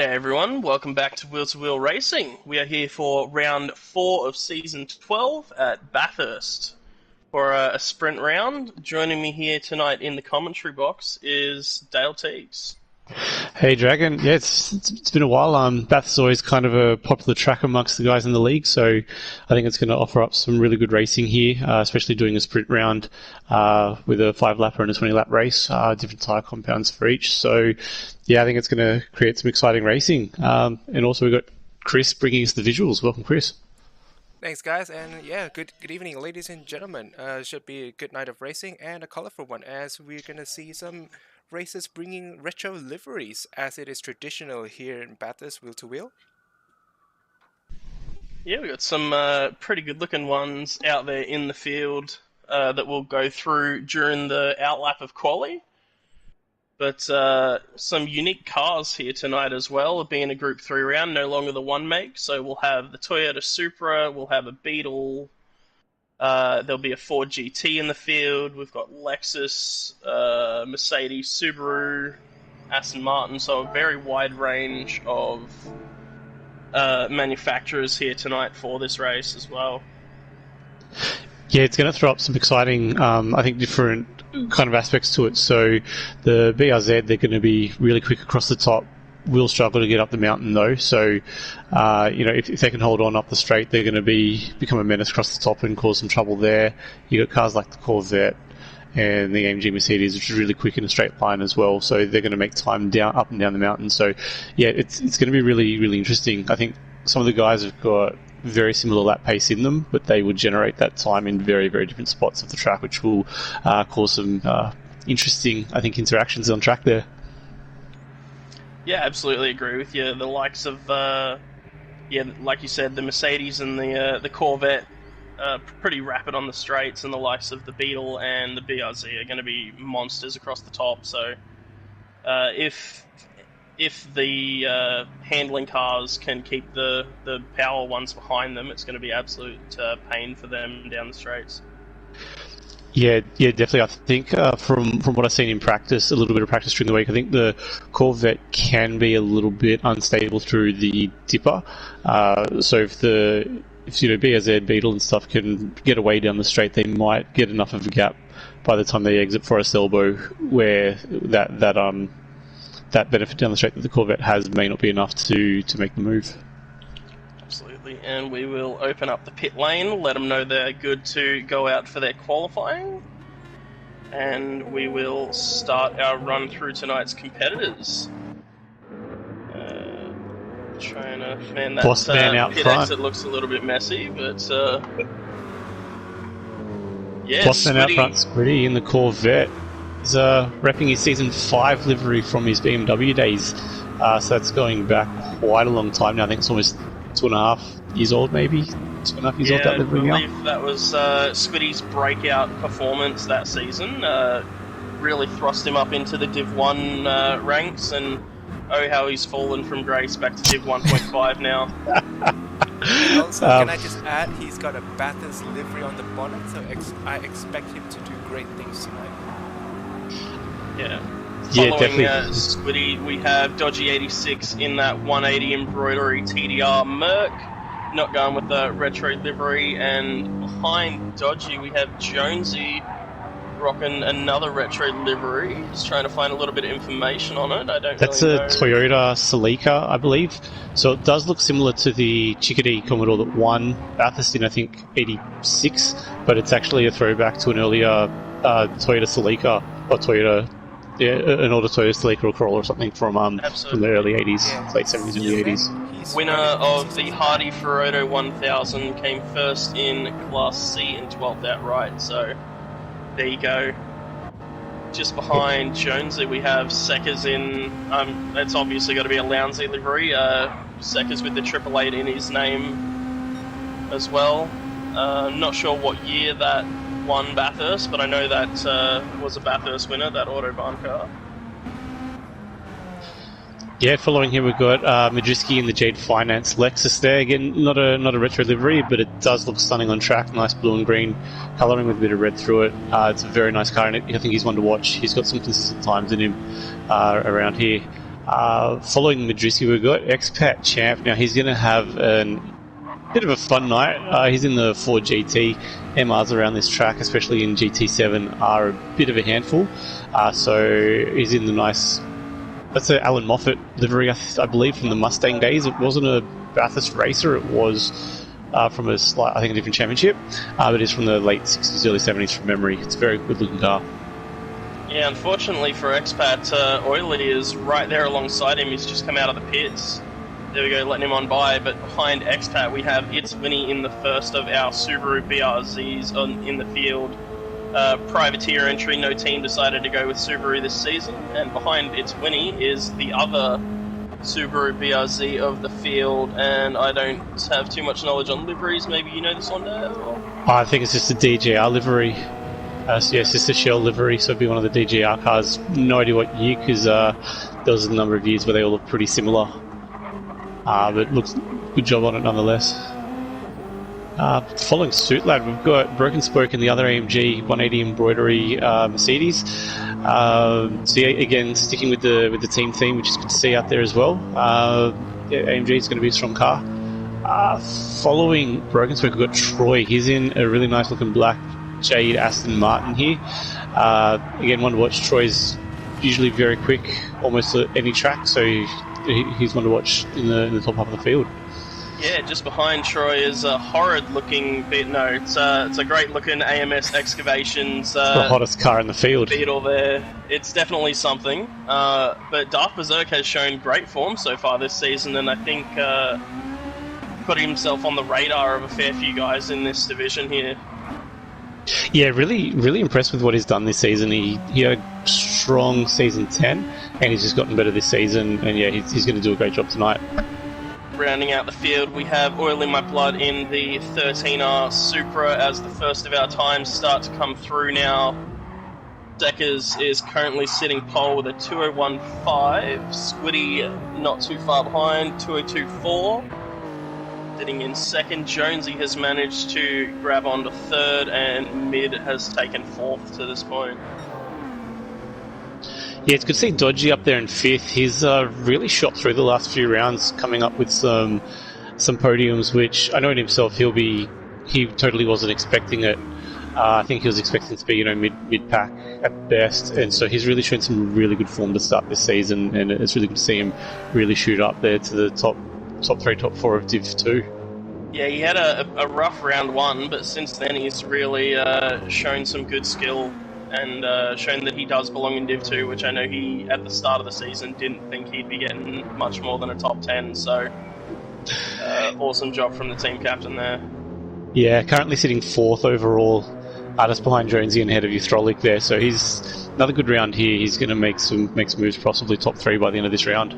G'day everyone, welcome back to Wheel2Wheel Racing. We are here for round 4 of season 12 at Bathurst for a sprint round. Joining me here tonight in the commentary box is Dale Teagues. Hey Dragon, yeah, it's been a while. Bath's always kind of a popular track amongst the guys in the league, so I think it's going to offer up some really good racing here, especially doing a sprint round with a 5-lapper and a 20-lap race, different tyre compounds for each. So yeah, I think it's going to create some exciting racing. And also we've got Chris bringing us the visuals. Welcome, Chris. Thanks, guys, and yeah, good evening, ladies and gentlemen. Should be a good night of racing and a colorful one, as we're gonna see some races bringing retro liveries, as it is traditional here in Bathurst Wheel2Wheel. Yeah, we got some pretty good-looking ones out there in the field that we'll go through during the outlap of quali. But some unique cars here tonight as well, being a Group 3 round, no longer the one make. So we'll have the Toyota Supra, we'll have a Beetle, there'll be a Ford GT in the field, we've got Lexus, Mercedes, Subaru, Aston Martin, so a very wide range of manufacturers here tonight for this race as well. Yeah, it's going to throw up some exciting, I think, different kind of aspects to it. So the BRZ, they're going to be really quick across the top. Will struggle to get up the mountain though. So, if they can hold on up the straight, they're going to become a menace across the top and cause some trouble there. You got cars like the Corvette and the AMG Mercedes, which is really quick in a straight line as well. So they're going to make time up and down the mountain. So yeah, it's going to be really, really interesting. I think some of the guys have got very similar lap pace in them, but they would generate that time in very, very different spots of the track, which will cause some interesting, I think, interactions on track there. Yeah, absolutely agree with you. The likes of, like you said, the Mercedes and the Corvette, pretty rapid on the straights, and the likes of the Beetle and the BRZ are going to be monsters across the top. So if the handling cars can keep the power ones behind them, it's going to be absolute pain for them down the straights. Yeah, definitely. I think from what I've seen in practice, a little bit of practice during the week, I think the Corvette can be a little bit unstable through the dipper. So if BRZ, Beetle and stuff can get away down the straight, they might get enough of a gap by the time they exit Forest Elbow, where that benefit down the straight that the Corvette has may not be enough to make the move. Absolutely, and we will open up the pit lane, let them know they're good to go out for their qualifying, and we will start our run through tonight's competitors. Trying to man that Boss man out pit front. exit looks a little bit messy, but yeah, Boss man out front, Squiddy in the Corvette. He's repping his Season 5 livery from his BMW days. So that's going back quite a long time now. I think it's almost 2.5 years old, maybe. 2.5 years old, that livery now. I believe that was Squiddy's breakout performance that season. Really thrust him up into the Div 1 ranks, and oh how he's fallen from grace back to Div 1.5 now. Also, can I just add, he's got a Bathurst livery on the bonnet, so I expect him to do great things tonight. Yeah. Yeah, Following definitely. Squiddy, we have Dodgy 86 in that 180 embroidery TDR Merc, not going with the retro livery, and behind Dodgy we have Jonesy rocking another retro livery. Just trying to find a little bit of information on it. That's really a Toyota Celica, I believe. So it does look similar to the Chickadee Commodore that won Bathurst in, I think, 86, but it's actually a throwback to an earlier Toyota Celica, or Toyota... Yeah, an older Toyota Celica or Corolla or something from the early 80s, late 70s, early 80s. Winner of the Hardy Ferodo 1000, came first in Class C and 12th outright, so there you go. Just behind Jonesy we have Seckers in, that's obviously got to be a Lounsey livery, Seckers with the 888 in his name as well. Not sure what year that won Bathurst, but I know that was a Bathurst winner, that Autobahn car. Yeah, following him we've got Majewski in the Jade Finance Lexus there. Again, not a retro livery, but it does look stunning on track. Nice blue and green colouring with a bit of red through it. It's a very nice car, and I think he's one to watch. He's got some consistent times in him around here. Following Madrissi, we've got Expat Champ. Now he's going to have a bit of a fun night. He's in the Ford GT. MRs around this track, especially in GT7, are a bit of a handful. So he's in the nice, that's an Alan Moffat livery, I believe, from the Mustang days. It wasn't a Bathurst racer, it was from a slight, I think, a different championship, but it's from the late 60s, early 70s from memory. It's a very good looking car. Yeah, unfortunately for Expat, Oily is right there alongside him. He's just come out of the pits. There we go, letting him on by. But behind Expat, we have It's Winnie in the first of our Subaru BRZs in the field. Privateer entry, no team decided to go with Subaru this season. And behind It's Winnie is the other Subaru BRZ of the field. And I don't have too much knowledge on liveries. Maybe you know this one, Dad? I think it's just a DJR livery. So yes, it's a Shell livery, so it'd be one of the DGR cars. No idea what year, because there was a number of years where they all look pretty similar. But looks good job on it nonetheless. Following suit, lad, we've got Broken Spoke and the other AMG 180 embroidery Mercedes. So yeah, again, sticking with the team theme, which is good to see out there as well. AMG is going to be a strong car. Following Broken Spoke, we've got Troy. He's in a really nice looking black Jade Aston Martin here. Again, one to watch. Troy's usually very quick, almost at any track, so he's one to watch in the top half of the field. Yeah, just behind Troy is a horrid-looking bit. No, it's a great-looking AMS Excavations. The hottest car in the field. Beetle there. It's definitely something. But Dark Berserk has shown great form so far this season, and I think put himself on the radar of a fair few guys in this division here. Yeah, really impressed with what he's done this season. He had a strong season 10, and he's just gotten better this season, and yeah, he's going to do a great job tonight. Rounding out the field, we have Oil in My Blood in the 13R Supra as the first of our times start to come through now. Deckers is currently sitting pole with a 201.5, Squiddy not too far behind, 202.4. Sitting in second, Jonesy has managed to grab onto third, and Mid has taken fourth to this point. Yeah, it's good to see Dodgy up there in fifth. He's really shot through the last few rounds, coming up with some podiums, which I know in himself he totally wasn't expecting it. I think he was expecting to be mid pack at best, and so he's really shown some really good form to start this season, and it's really good to see him really shoot up there to the top 3, top 4 of Div 2. Yeah, he had a rough round one, but since then he's really shown some good skill and shown that he does belong in Div 2, which I know he, at the start of the season, didn't think he'd be getting much more than a top 10, so awesome job from the team captain there. Yeah, currently sitting 4th overall, just behind Jonesy and ahead of Eustrolic there, so he's another good round here. He's going to make some moves, possibly top 3 by the end of this round.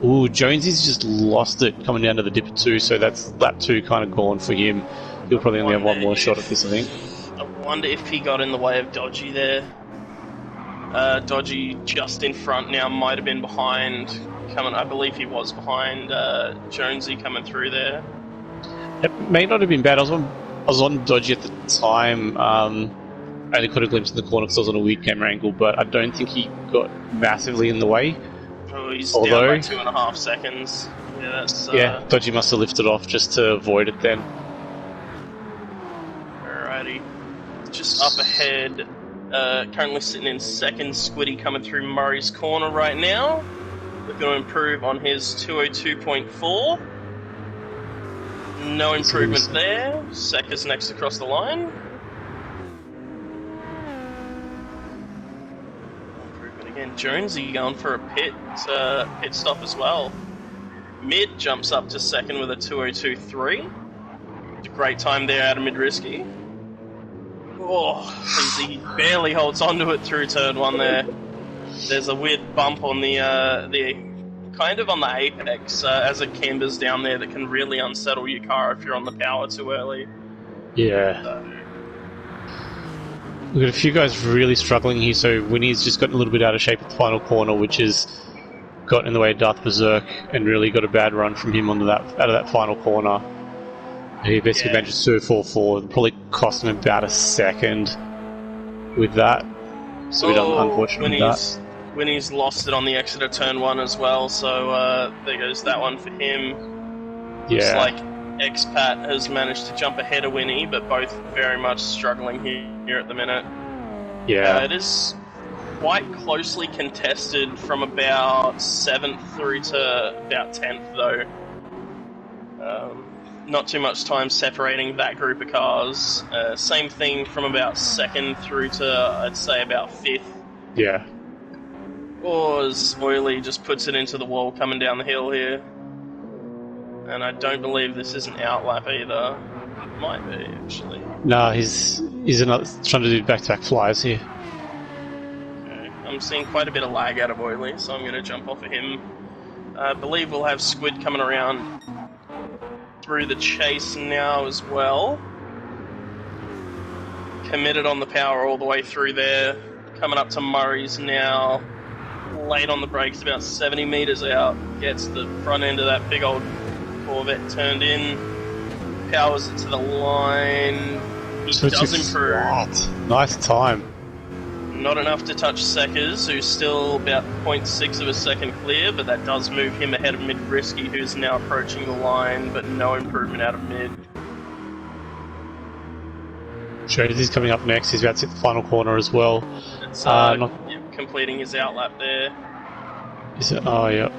Ooh, Jonesy's just lost it coming down to the dip 2, so that's lap 2 kind of gone for him. He'll probably only have one more shot at this, I think. I wonder if he got in the way of Dodgy there. Dodgy just in front now, might have been behind. I believe he was behind Jonesy coming through there. It may not have been bad. I was on Dodgy at the time. I only caught a glimpse in the corner because I was on a weird camera angle, but I don't think he got massively in the way. Oh, he's down by 2.5 seconds. Yeah, that's... yeah, Dodgy must have lifted off just to avoid it then. Alrighty. Just up ahead, currently sitting in second, Squiddy coming through Murray's corner right now. Looking to improve on his 202.4. No improvement there. Sekka's next across the line. Improvement again. Jonesy going for a pit stop as well. Mid jumps up to second with a 202.3. It's a great time there out of Mid-Risky. Oh, he barely holds onto it through turn 1 there. There's a weird bump on the kind of on the apex as it cambers down there that can really unsettle your car if you're on the power too early. Yeah. We've got a few guys really struggling here, so Winnie's just gotten a little bit out of shape at the final corner, which has got in the way of Darth Berserk and really got a bad run from him out of that final corner. He basically managed to 2.44, probably cost him about a second with that. So we done unfortunately with that. Winnie's lost it on the exit of turn 1 as well, so there goes that one for him. Looks like Expat has managed to jump ahead of Winnie, but both very much struggling here at the minute. Yeah. It is quite closely contested from about 7th through to about 10th, though. Not too much time separating that group of cars. Same thing from about 2nd through to, I'd say, about 5th. Yeah. Oily just puts it into the wall coming down the hill here. And I don't believe this is an outlap either. It might be, actually. No, he's trying to do back-to-back flyers here. Okay. I'm seeing quite a bit of lag out of Oily, so I'm going to jump off of him. I believe we'll have Squid coming around through the chase now as well. Committed on the power all the way through there. Coming up to Murray's now. Late on the brakes, about 70 metres out. Gets the front end of that big old Corvette turned in. Powers it to the line. He does improve. Nice time. Not enough to touch Seckers, who's still about 0.6 of a second clear, but that does move him ahead of Mid-Risky, who's now approaching the line, but no improvement out of Mid. Jonesy's coming up next. He's about to hit the final corner as well. It's completing his outlap there. Is it? Oh, yeah.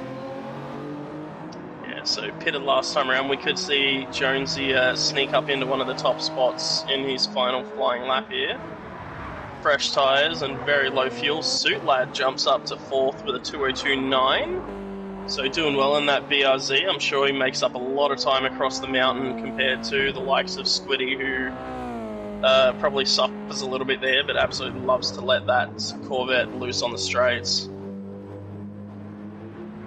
Yeah, so pitted last time around. We could see Jonesy sneak up into one of the top spots in his final flying lap here. Fresh tyres and very low fuel. Suit Lad jumps up to 4th with a 2:02.9. So doing well in that BRZ. I'm sure he makes up a lot of time across the mountain compared to the likes of Squiddy, who probably suffers a little bit there, but absolutely loves to let that Corvette loose on the straights.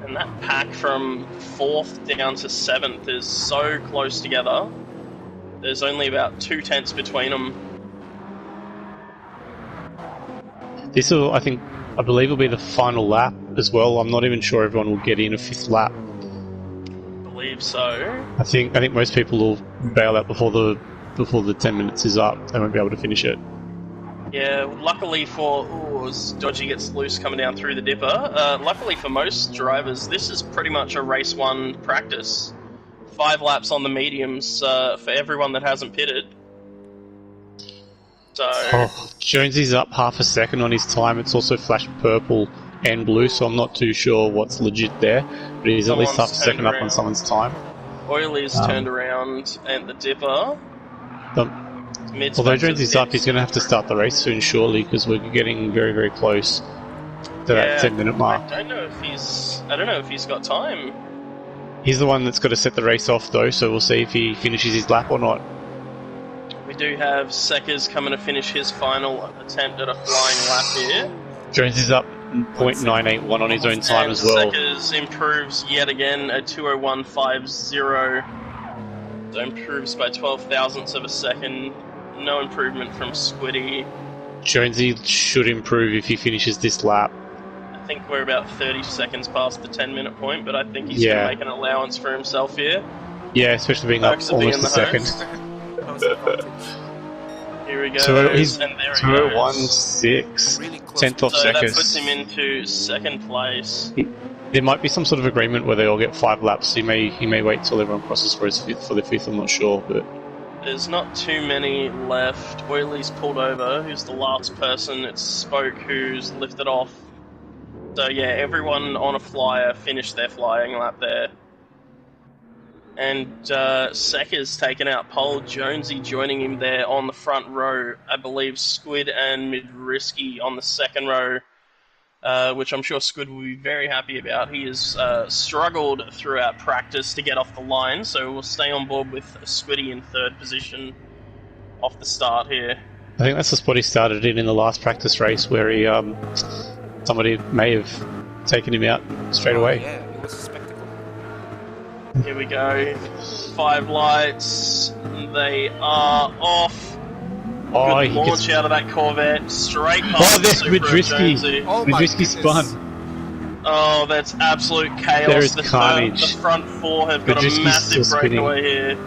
And that pack from 4th down to 7th is so close together. There's only about 2/10 between them. This will, I believe, will be the final lap as well. I'm not even sure everyone will get in a 5th lap. Believe so. I think most people will bail out before the 10 minutes is up. They won't be able to finish it. Yeah, luckily for... Dodgy gets loose coming down through the dipper. Luckily for most drivers, this is pretty much a race 1 practice. 5 laps on the mediums for everyone that hasn't pitted. So... Jonesy's up half a second on his time. It's also flashed purple and blue, so I'm not too sure what's legit there. But he's at least half a second up on someone's time. Oily's turned around and the dipper. Although Jonesy's up, he's going to have to start the race soon, surely, because we're getting very, very close to that 10-minute mark. I don't know if he's got time. He's the one that's got to set the race off, though, so we'll see if he finishes his lap or not. We do have Seckers coming to finish his final attempt at a flying lap here. Jonesy's up 0.981 on his own time as well. Seckers improves yet again at 2:01.50. So improves by 12 thousandths of a second. No improvement from Squiddy. Jonesy should improve if he finishes this lap. I think we're about 30 seconds past the 10-minute point, but I think he's going to make an allowance for himself here. Yeah, especially being up almost a second. Here we go. So he's and there he goes. 2:01.6, Really 10th off So that Seckers. puts him into 2nd place. There might be some sort of agreement where they all get 5 laps. He may wait till everyone crosses for the 5th. I'm not sure, but There's not too many left. Oily's pulled over, who's the last person. It's Spoke who's lifted off. So yeah, everyone on a flyer finished their flying lap there. And Seckers taken out pole. Jonesy joining him there on the front row. I believe Squid and Mid-Risky on the 2nd row. Which I'm sure Squid will be very happy about. He has struggled throughout practice to get off the line, so we'll stay on board with Squiddy in 3rd position off the start here. I think that's the spot he started in the last practice race where he somebody may have taken him out straight away. Yeah, it was a spectacle. Here we go. 5 lights. They are off. Oh, Good launch out of that Corvette, straight past the Supra of Jonesy. Mid-Risky spun. Oh, that's absolute chaos. There is carnage. The front 4 have got a Mid-Risky's massive still spinning. breakaway here.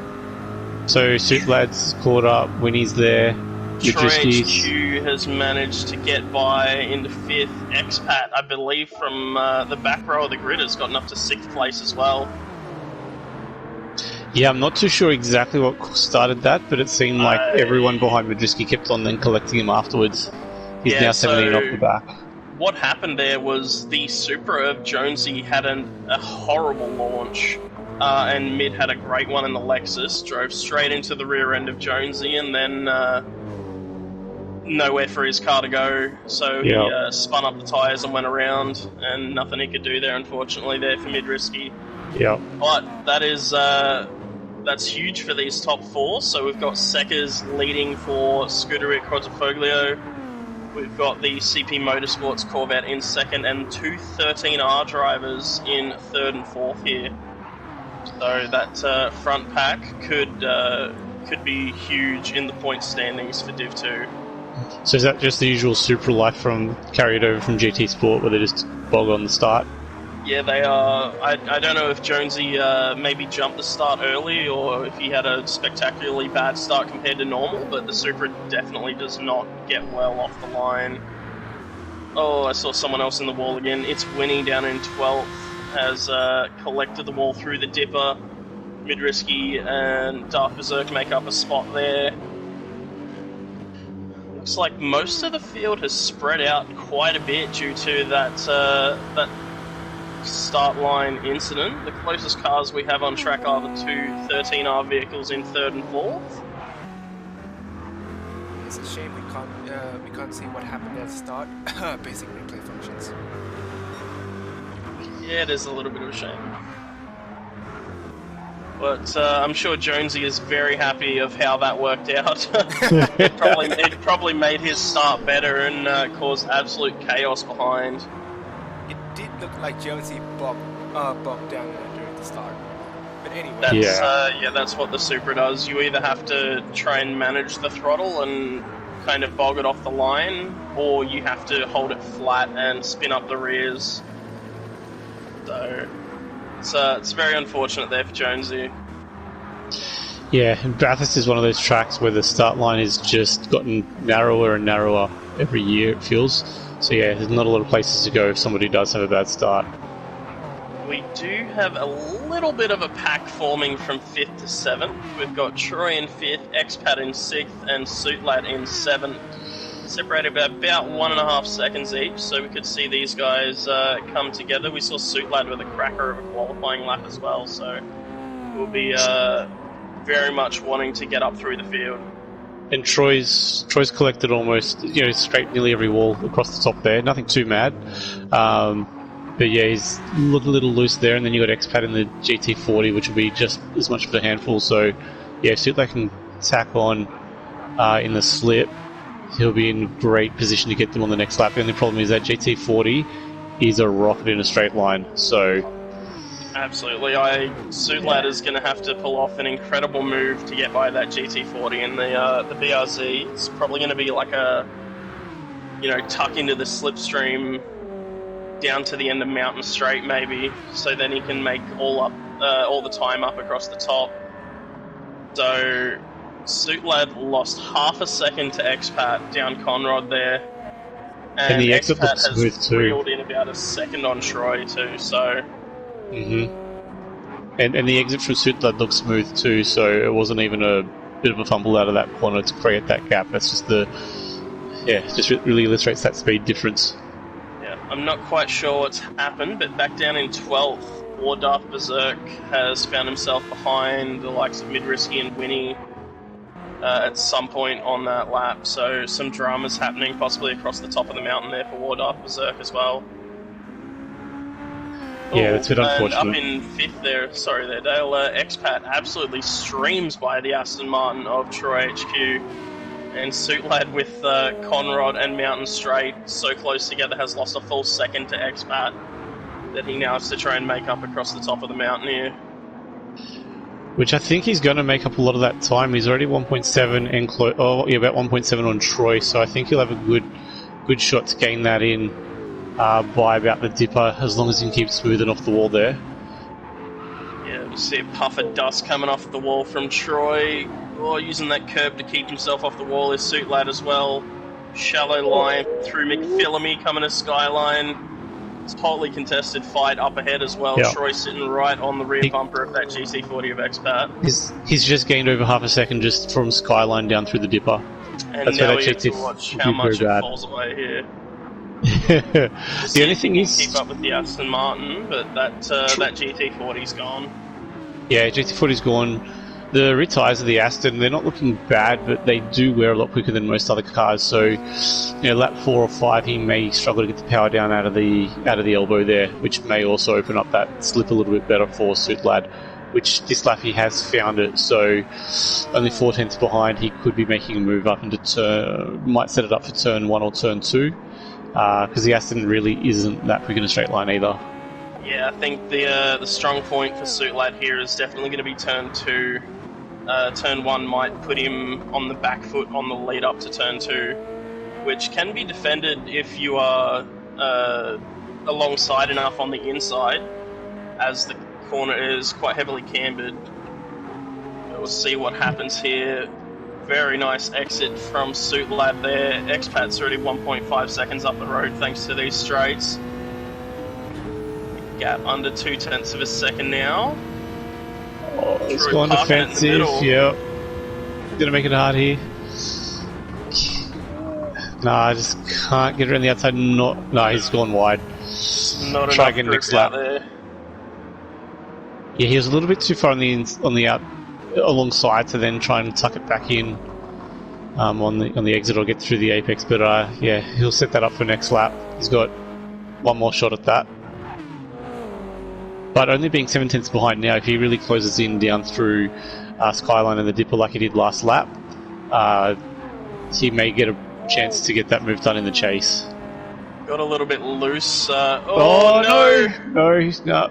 So Suit Lad's caught up, Winnie's there. Troy Madriski's. HQ has managed to get by into 5th. Expat, I believe, from the back row of the grid has gotten up to 6th place as well. Yeah, I'm not too sure exactly what started that, but it seemed like everyone behind Madriski kept on then collecting him afterwards. He's now 17 off the back. What happened there was the Supra of Jonesy had a horrible launch, and Mid had a great one in the Lexus, drove straight into the rear end of Jonesy, and then nowhere for his car to go, so he spun up the tyres and went around, and nothing he could do there, unfortunately, there for Midriski. Yeah. But that is that's huge for these top 4. So we've got Seckers leading for Scuderia Quadrifoglio. We've got the CP Motorsports Corvette in 2nd, and 2 13R drivers in 3rd and 4th here. So that front pack could be huge in the point standings for Div 2. So is that just the usual Supra life from carried over from GT Sport, where they just bog on the start? Yeah, they are. I don't know if Jonesy maybe jumped the start early or if he had a spectacularly bad start compared to normal, but the Supra definitely does not get well off the line. Oh, I saw someone else in the wall again. It's Winnie down in 12th, has collected the wall through the dipper. Midriski and Dark Berserk make up a spot there. Looks like most of the field has spread out quite a bit due to that start line incident. The closest cars we have on track are the 2 13R vehicles in 3rd and 4th. It's a shame we can't see what happened at the start. Basic replay functions. Yeah, it is a little bit of a shame. But I'm sure Jonesy is very happy of how that worked out. It probably made his start better and caused absolute chaos behind. It did look like Jonesy bogged down during the start. But anyway. That's what the Supra does. You either have to try and manage the throttle and kind of bog it off the line, or you have to hold it flat and spin up the rears. So it's very unfortunate there for Jonesy. Yeah, and Bathurst is one of those tracks where the start line has just gotten narrower and narrower every year, it feels. So yeah, there's not a lot of places to go if somebody does have a bad start. We do have a little bit of a pack forming from 5th to 7th. We've got Troy in 5th, Expat in 6th, and Suitlad in 7th. Separated by about 1.5 seconds each, so we could see these guys come together. We saw Suitlad with a cracker of a qualifying lap as well, so we'll be very much wanting to get up through the field. And Troy's collected almost, straight nearly every wall across the top there. Nothing too mad. But yeah, he's a little loose there. And then you got Expat in the GT40, which will be just as much of a handful. So yeah, see if they can tack on in the slip. He'll be in great position to get them on the next lap. The only problem is that GT40 is a rocket in a straight line. So absolutely, Suitlad is going to have to pull off an incredible move to get by that GT40 and the BRZ. It's probably going to be like a, tuck into the slipstream down to the end of Mountain Straight maybe, so then he can make all the time up across the top. So Suitlad lost half a second to Expat down Conrod there, and the exit Expat looks smooth has too. reeled in about a second on Troy too. So. And the exit from Suitlad looks smooth too, so it wasn't even a bit of a fumble out of that corner to create that gap. That's just just really illustrates that speed difference. Yeah, I'm not quite sure what's happened, but back down in 12th, Darth Berserk has found himself behind the likes of Midriski and Winnie at some point on that lap, so some drama's happening possibly across the top of the mountain there for Darth Berserk as well. Yeah, that's a bit unfortunate. And up in 5th there, Dale, Expat absolutely streams by the Aston Martin of Troy HQ, and Suitlad with Conrod and Mountain Straight so close together has lost a full second to Expat that he now has to try and make up across the top of the mountain here. Which I think he's going to make up a lot of that time. He's already 1.7 and about 1.7 on Troy, so I think he'll have a good shot to gain that in by about the dipper, as long as he can keep smoothing off the wall there. Yeah, we see a puff of dust coming off the wall from Troy. Or using that curb to keep himself off the wall is Suit Lad as well. Shallow line through McPhillamy coming to Skyline. It's a hotly contested fight up ahead as well. Yeah. Troy sitting right on the rear bumper of that GC40 of Expat. He's just gained over half a second just from Skyline down through the dipper. And That's now where we that get to GT watch would how be much very it bad. falls away here. The only thing is, keep up with the Aston Martin, but that GT40's gone. yeah, GT40's gone. The rear tyres of the Aston, they're not looking bad, but they do wear a lot quicker than most other cars. So, lap 4 or 5, he may struggle to get the power down out of the elbow there, which may also open up that slip a little bit better for Suit Lad, which this lap he has found it. So, only 4 tenths behind, he could be making a move up into might set it up for turn 1 or turn 2, because the Aston really isn't that quick in a straight line either. Yeah, I think the strong point for Suit Lad here is definitely going to be turn 2. Turn 1 might put him on the back foot on the lead up to turn 2, which can be defended if you are alongside enough on the inside, as the corner is quite heavily cambered. We'll see what happens here. Very nice exit from Suit Lad there. Expat's already 1.5 seconds up the road thanks to these straights. Gap under 2 tenths of a second now. Oh, it's Drew gone parking it in the defensive, middle. yeah. Gonna make it hard here. Nah, I just can't get around the outside. No, he's gone wide. Not Try enough again grip next lap. out there. Yeah, he was a little bit too far on the out alongside to then try and tuck it back in on the exit or get through the apex. But yeah, he'll set that up for next lap. He's got one more shot at that. But only being 7 tenths behind now, if he really closes in down through Skyline and the dipper like he did last lap, he may get a chance to get that move done in the chase. Got a little bit loose. No, he's not.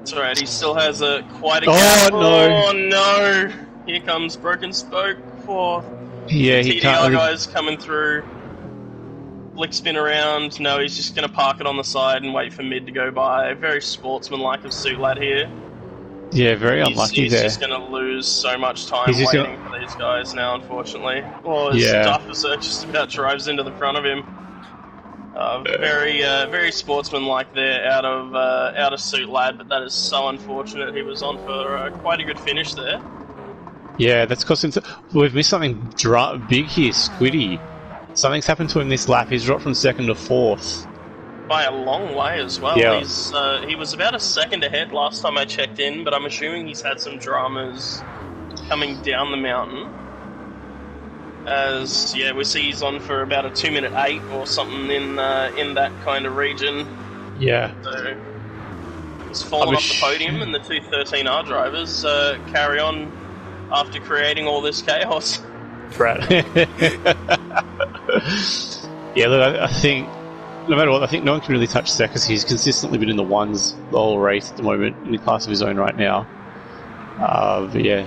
It's alright, he still has quite a gap. No. Oh no! Here comes Broken Spoke for Yeah, he TDR can't. guys coming through. Blick spin around. No, he's just going to park it on the side and wait for mid to go by. Very sportsmanlike of Suit Lad here. Yeah, very unlucky he's there. He's just going to lose so much time He's just waiting for these guys now, unfortunately. Oh, his officer just about drives into the front of him. Very sportsmanlike there out of Suit Lad, but that is so unfortunate. He was on for quite a good finish there. Yeah, that's cost him. We've missed something big here, Squiddy. Something's happened to him this lap. He's dropped from 2nd to 4th. By a long way as well. Yeah. He was about a second ahead last time I checked in, but I'm assuming he's had some dramas coming down the mountain. As we see he's on for about a 2-minute 8 or something in that kind of region. Yeah. So he's fallen off the podium, and the two 13R drivers carry on after creating all this chaos. Brad. Yeah, look, I think no matter what, I think no one can really touch Zach because he's consistently been in the ones the whole race at the moment in a class of his own right now. But yeah,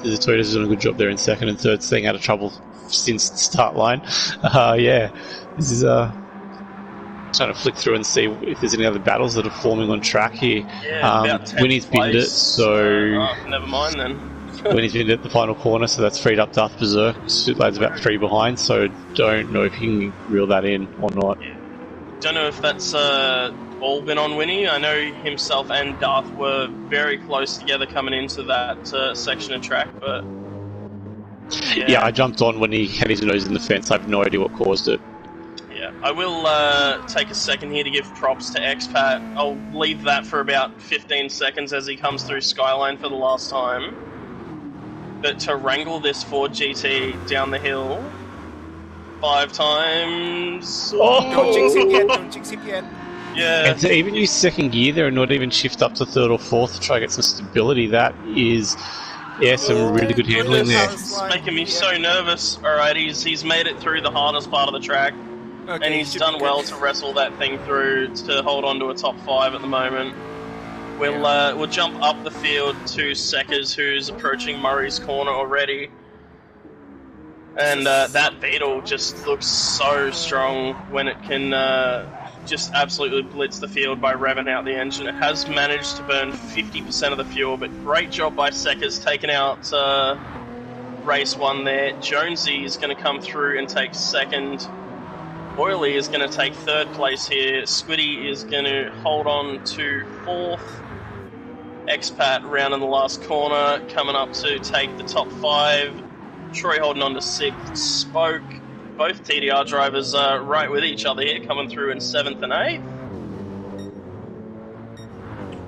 the Toyota's doing a good job there in 2nd and 3rd, staying out of trouble since the start line. Yeah, this is trying to flick through and see if there's any other battles that are forming on track here. Yeah, Winnie's binned it, so never mind then. Winnie's binned it at the final corner, so that's freed up Darth Berserk. Suit Lad's about 3 behind, so don't know if he can reel that in or not. Yeah. Don't know if that's all been on Winnie. I know himself and Darth were very close together coming into that section of track, but yeah, I jumped on when he had his nose in the fence. I have no idea what caused it. Yeah, I will take a second here to give props to Expat. I'll leave that for about 15 seconds as he comes through Skyline for the last time. But to wrangle this Ford GT down the hill 5 times... Oh. Don't jinx him yet, Yeah. And to even use 2nd gear there and not even shift up to 3rd or 4th to try to get some stability, that is... Yeah, some really good handling there. It's making me so nervous. Alright, he's made it through the hardest part of the track. Okay, And he's done well to wrestle that thing through to hold on to a top 5 at the moment. We'll jump up the field to Seckers, who's approaching Murray's corner already. And that Beetle just looks so strong when it can just absolutely blitzed the field by revving out the engine. It has managed to burn 50% of the fuel, but great job by Seckers taking out race 1 there. Jonesy is going to come through and take second. Oily is going to take third place here. Squiddy is going to hold on to fourth. Expat round in the last corner, coming up to take the top 5. Troy holding on to 6th. Spoke. Both TDR drivers are right with each other here, coming through in 7th and 8th.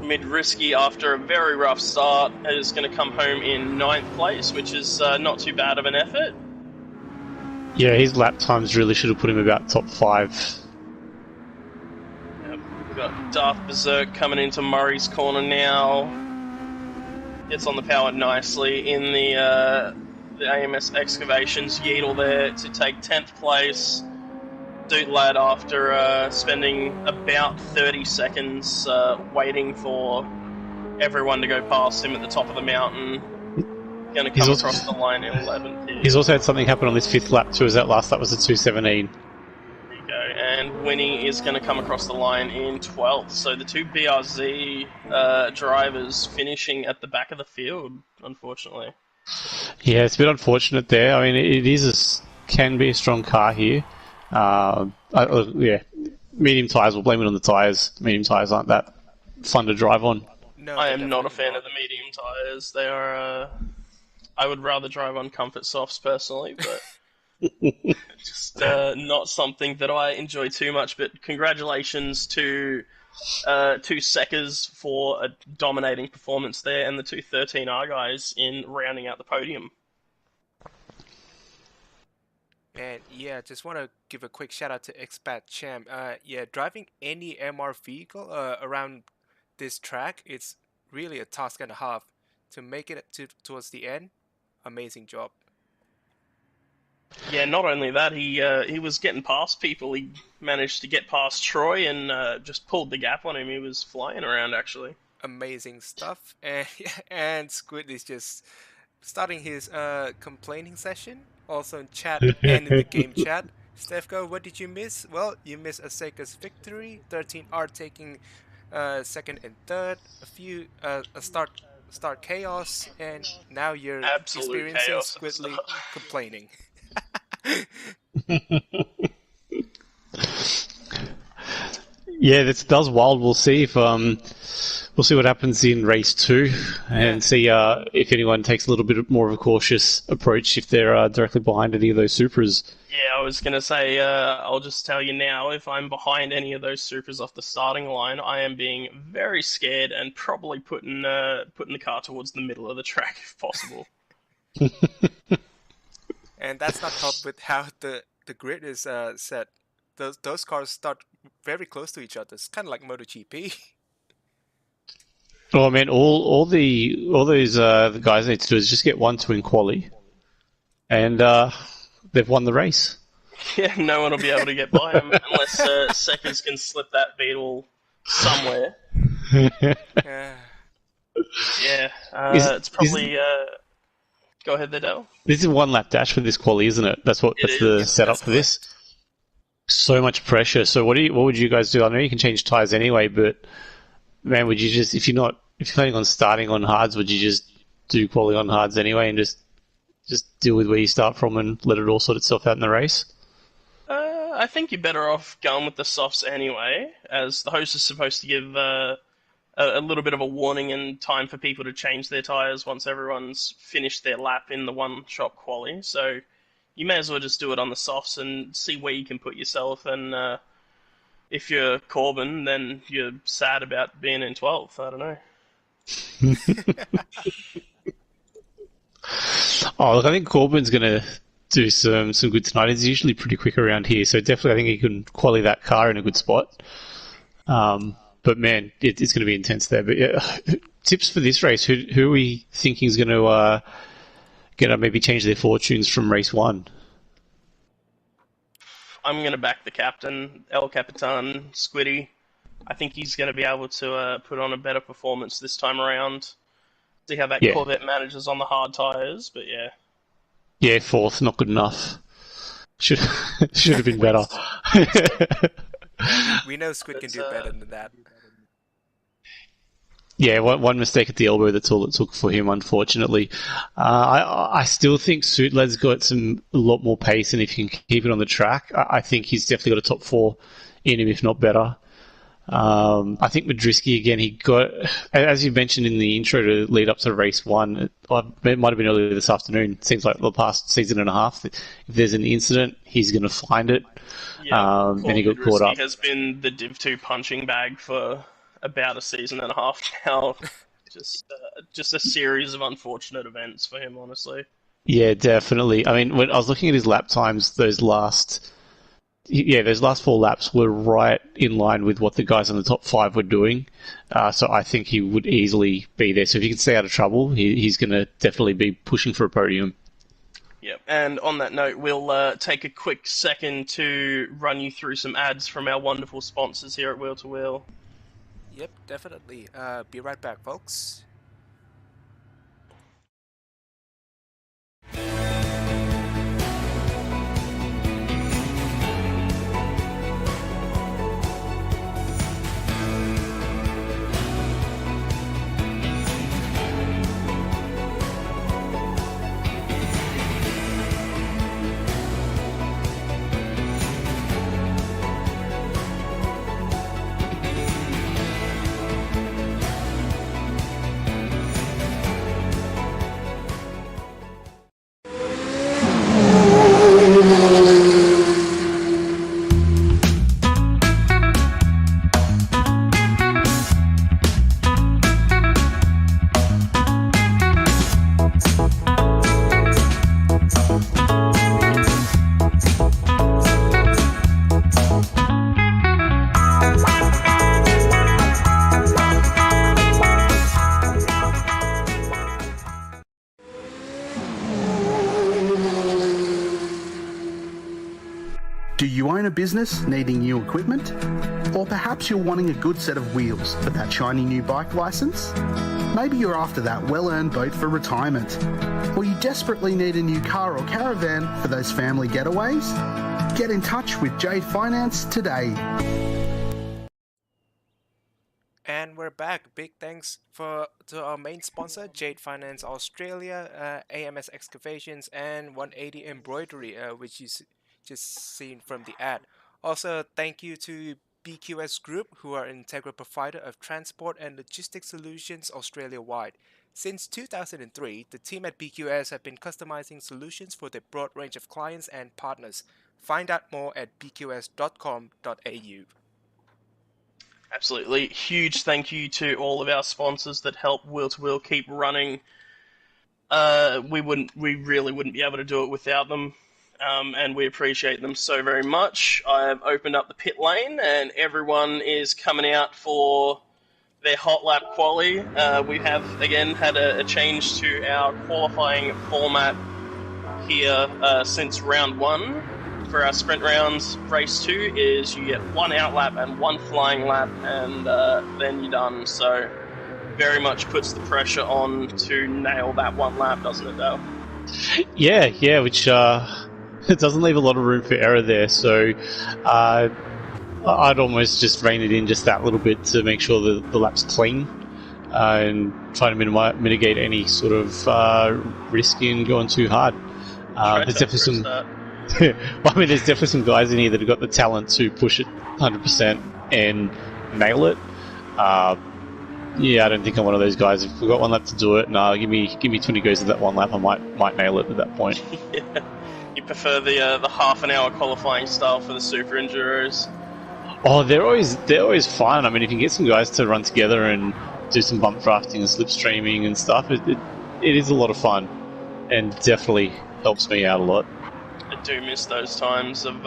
Mid-Risky, after a very rough start, is going to come home in 9th place, which is not too bad of an effort. Yeah, his lap times really should have put him about top 5. Yep. We've got Darth Berserk coming into Murray's corner now. Gets on the power nicely in the AMS Excavations. Yeatle there to take 10th place. Dude Lad, after spending about 30 seconds waiting for everyone to go past him at the top of the mountain, going to come across the line in 11th here. He's also had something happen on this 5th lap too, as that last lap was a 2:17. There you go. And Winnie is going to come across the line in 12th. So the two BRZ drivers finishing at the back of the field, unfortunately. Yeah, it's a bit unfortunate there. I mean, can be a strong car here. Yeah, medium tyres, we'll blame it on the tyres. Medium tyres aren't that fun to drive on. No, I am not a fan of the medium tyres. They are... I would rather drive on comfort softs personally, but just not something that I enjoy too much. But congratulations to Seckers for a dominating performance there, and the two 13R guys in rounding out the podium. And yeah, just want to give a quick shout out to Expat Champ. Yeah, driving any MR vehicle around this track, it's really a task and a half. To make it towards the end, amazing job. Yeah, not only that, he was getting past people. He managed to get past Troy and just pulled the gap on him. He was flying around, actually. Amazing stuff. And Squid is just starting his complaining session, also in chat and in the game chat. Stefko, what did you miss? Well, you missed a Sega's victory, 13R taking second and third, a start chaos, and now you're Absolute experiencing chaos Squidly complaining. Yeah, this does wild. We'll see if we'll see what happens in race 2, and see if anyone takes a little bit more of a cautious approach if they're directly behind any of those Supras. Yeah, I was going to say, I'll just tell you now, if I'm behind any of those Supras off the starting line, I am being very scared and probably putting the car towards the middle of the track if possible. And that's not helped with how the grid is set. Those cars start very close to each other. It's kind of like MotoGP. Oh man, all those the guys need to do is just get 1-2 in quali, and they've won the race. Yeah, no one will be able to get by him unless Seckers can slip that Beetle somewhere. Yeah. Yeah, it's probably... Go ahead there, Dale. This is one lap dash for this quali, isn't it? That's the setup for this. So much pressure. So what would you guys do? I know you can change tyres anyway, but man, would you just, if you're planning on starting on hards, would you just do quali on hards anyway and just deal with where you start from and let it all sort itself out in the race? I think you're better off going with the softs anyway, as the host is supposed to give a little bit of a warning and time for people to change their tyres once everyone's finished their lap in the one-shot quali. So you may as well just do it on the softs and see where you can put yourself. And if you're Corbin, then you're sad about being in 12th. I don't know. Oh, look, I think Corbin's going to do some good tonight. He's usually pretty quick around here, so definitely I think he can quali that car in a good spot. But man, it's going to be intense there. But yeah, tips for this race: who are we thinking is going to maybe change their fortunes from race 1? I'm going to back the captain, El Capitan, Squiddy. I think he's going to be able to put on a better performance this time around. See how that Corvette manages on the hard tyres, but yeah. Yeah, 4th, not good enough. Should have been better. We know Squid can do better than that. Yeah, one mistake at the elbow, that's all it took for him, unfortunately. I still think Suitlad's got a lot more pace, and if he can keep it on the track, I think he's definitely got a top 4 in him, if not better. I think Madrisky, again, he got, as you mentioned in the intro to lead up to race 1, it might have been earlier this afternoon, it seems like the past season and a half, if there's an incident, he's going to find it. Yeah, and he got caught up. Has been the Div 2 punching bag for about a season and a half now. Just a series of unfortunate events for him, honestly. Yeah, definitely. I mean, when I was looking at his lap times, those last 4 laps were right in line with what the guys on the top 5 were doing. So I think he would easily be there. So if he can stay out of trouble, he's going to definitely be pushing for a podium. Yep. And on that note, we'll take a quick second to run you through some ads from our wonderful sponsors here at Wheel2Wheel. Yep, definitely. Be right back, folks. Do you own a business needing new equipment? Or perhaps you're wanting a good set of wheels for that shiny new bike license? Maybe you're after that well-earned boat for retirement. Or you desperately need a new car or caravan for those family getaways? Get in touch with Jade Finance today. And we're back. Big thanks to our main sponsor, Jade Finance Australia, AMS Excavations, and 180 Embroidery, which you just seen from the ad. Also, thank you to BQS Group, who are an integral provider of transport and logistics solutions Australia-wide. Since 2003, the team at BQS have been customizing solutions for their broad range of clients and partners. Find out more at bqs.com.au. Absolutely. Huge thank you to all of our sponsors that help Wheel2Wheel keep running. We really wouldn't be able to do it without them. And we appreciate them so very much. I have opened up the pit lane, and everyone is coming out for their hot lap quali. We have, again, had a change to our qualifying format here since round 1. For our sprint rounds, race 2 is you get 1 out lap and 1 flying lap, and then you're done. So very much puts the pressure on to nail that 1 lap, doesn't it, Dale? Yeah, which it doesn't leave a lot of room for error there. So I'd almost just rein it in just that little bit to make sure that the lap's clean and try to mitigate any sort of risk in going too hard. There's definitely some. There's definitely some guys in here that have got the talent to push it 100% and nail it. Yeah, I don't think I'm one of those guys. If we've got 1 lap to do it, give me 20 goes of that 1 lap. I might nail it at that point. Yeah. You prefer the half an hour qualifying style for the super enduros? Oh, they're always fun. I mean, if you can get some guys to run together and do some bump drafting and slipstreaming and stuff, it is a lot of fun, and definitely helps me out a lot. I do miss those times of.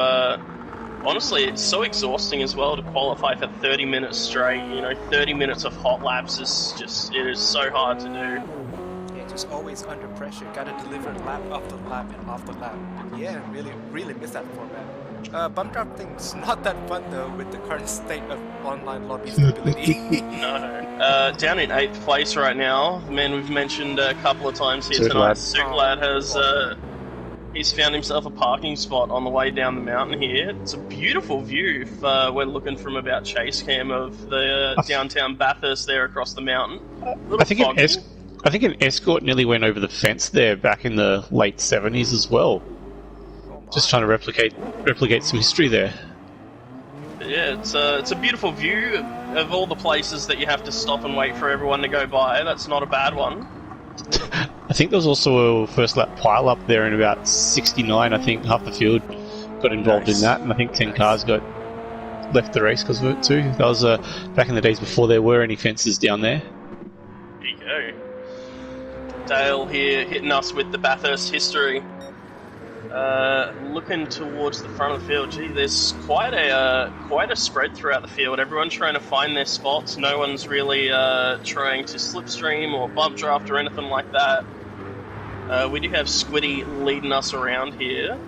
Honestly, it's so exhausting as well to qualify for 30 minutes straight. 30 minutes of hot laps it is so hard to do. Yeah, just always under pressure. Gotta deliver lap after lap and after lap. Yeah, really miss that format. Bump drafting's not that fun though with the current state of online lobby stability. No. Down in 8th place right now. Man, we've mentioned a couple of times here tonight. Suglad has He's found himself a parking spot on the way down the mountain here. It's a beautiful view if we're looking from about chase cam of the downtown Bathurst there across the mountain. I think an Escort nearly went over the fence there back in the late 70s as well. Just trying to replicate some history there. Yeah, it's a beautiful view of all the places that you have to stop and wait for everyone to go by. That's not a bad one. I think there was also a first lap pile up there in about 69. I think half the field got involved in that, and I think 10 cars got left the race because of it too. That was back in the days before there were any fences down there. There you go. Dale here hitting us with the Bathurst history. Looking towards the front of the field, gee, there's quite a spread throughout the field. Everyone's trying to find their spots. No one's really trying to slipstream or bump draft or anything like that. We do have Squiddy leading us around here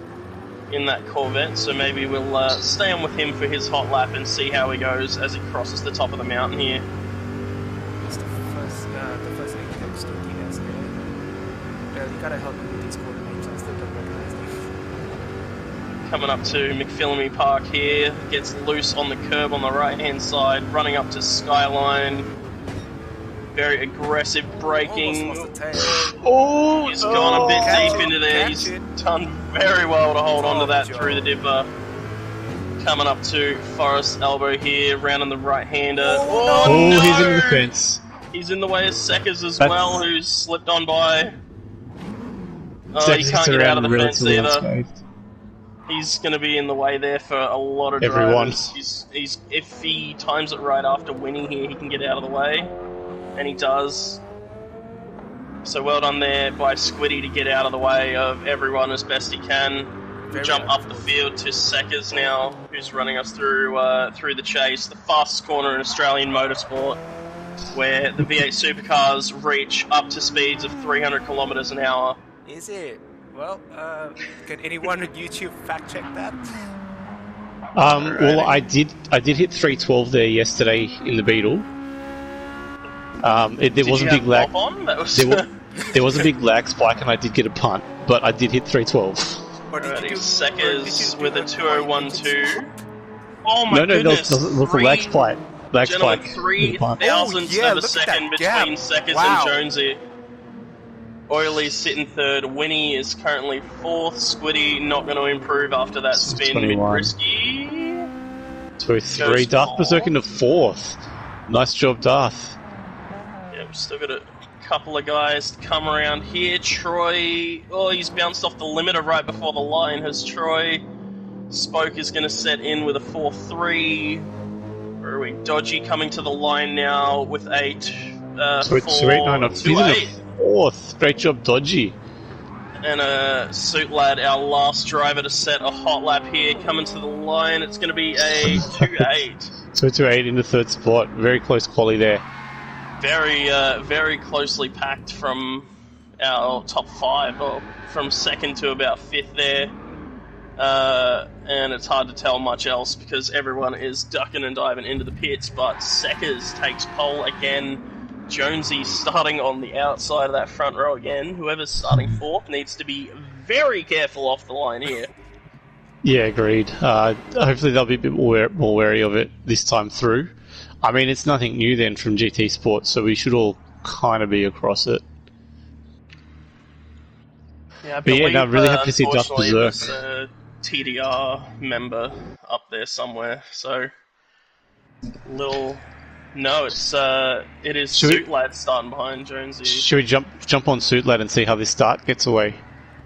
in that Corvette, so maybe we'll stay on with him for his hot lap and see how he goes as he crosses the top of the mountain here. It's the first thing he looks to DS here. You gotta help me with these quarter names. I still don't recognize them. Coming up to McPhillamy Park here, gets loose on the curb on the right-hand side, running up to Skyline. Very aggressive braking. He's gone a bit deep into there. He's done very well to hold on to that through the dipper. Coming up to Forest Elbow here, round on the right-hander. Oh, no! He's in the fence. He's in the way of Seckers as well, who's slipped on by. Oh, he can't get out of the fence either. Unscathed. He's going to be in the way there for a lot of drivers. He's if he times it right after winning here, he can get out of the way, and he does. So well done there by Squiddy to get out of the way of everyone as best he can. Jump up the field to Seckers now, who's running us through the chase, the fastest corner in Australian motorsport, where the V8 supercars reach up to speeds of 300 kilometers an hour. Is it? Well, can anyone on YouTube fact check that? Well, I did hit 312 there yesterday in the Beetle. There was a big lag. There was a big lag spike, and I did get a punt, but I did hit 312. Seckers with a 2012. Oh my goodness! No, there was a lag spike. Gentlemen, 3,000ths of a second between Seckers and Jonesy. Oiley's sitting third. Winnie is currently fourth. Squiddy not going to improve after that spin. Mid-risky. 2-3. Darth Berserk into fourth. Nice job, Darth. Yeah, we've still got a couple of guys to come around here. Troy, he's bounced off the limiter right before the line. Has Troy. Spoke is going to set in with a 4-3. Where are we? Dodgy coming to the line now with a 4-2-8. Fourth. Great job, Dodgy. And Suit Lad, our last driver to set a hot lap here, coming to the line. It's going to be a 2-8. 2-8 in the third spot. Very close quali there. Very closely packed from our top five, or from second to about fifth there. And it's hard to tell much else because everyone is ducking and diving into the pits, but Seckers takes pole again. Jonesy starting on the outside of that front row again. Whoever's starting fourth needs to be very careful off the line here. Yeah, agreed. Hopefully they'll be a bit more wary of it this time through. I mean, it's nothing new then from GT Sports, so we should all kind of be across it. Yeah, but yeah, no, I'm really happy to see Darth Berserk. There's a TDR member up there somewhere, so No, it is Suit Lad starting behind Jonesy. Should we jump on Suit Lad and see how this start gets away?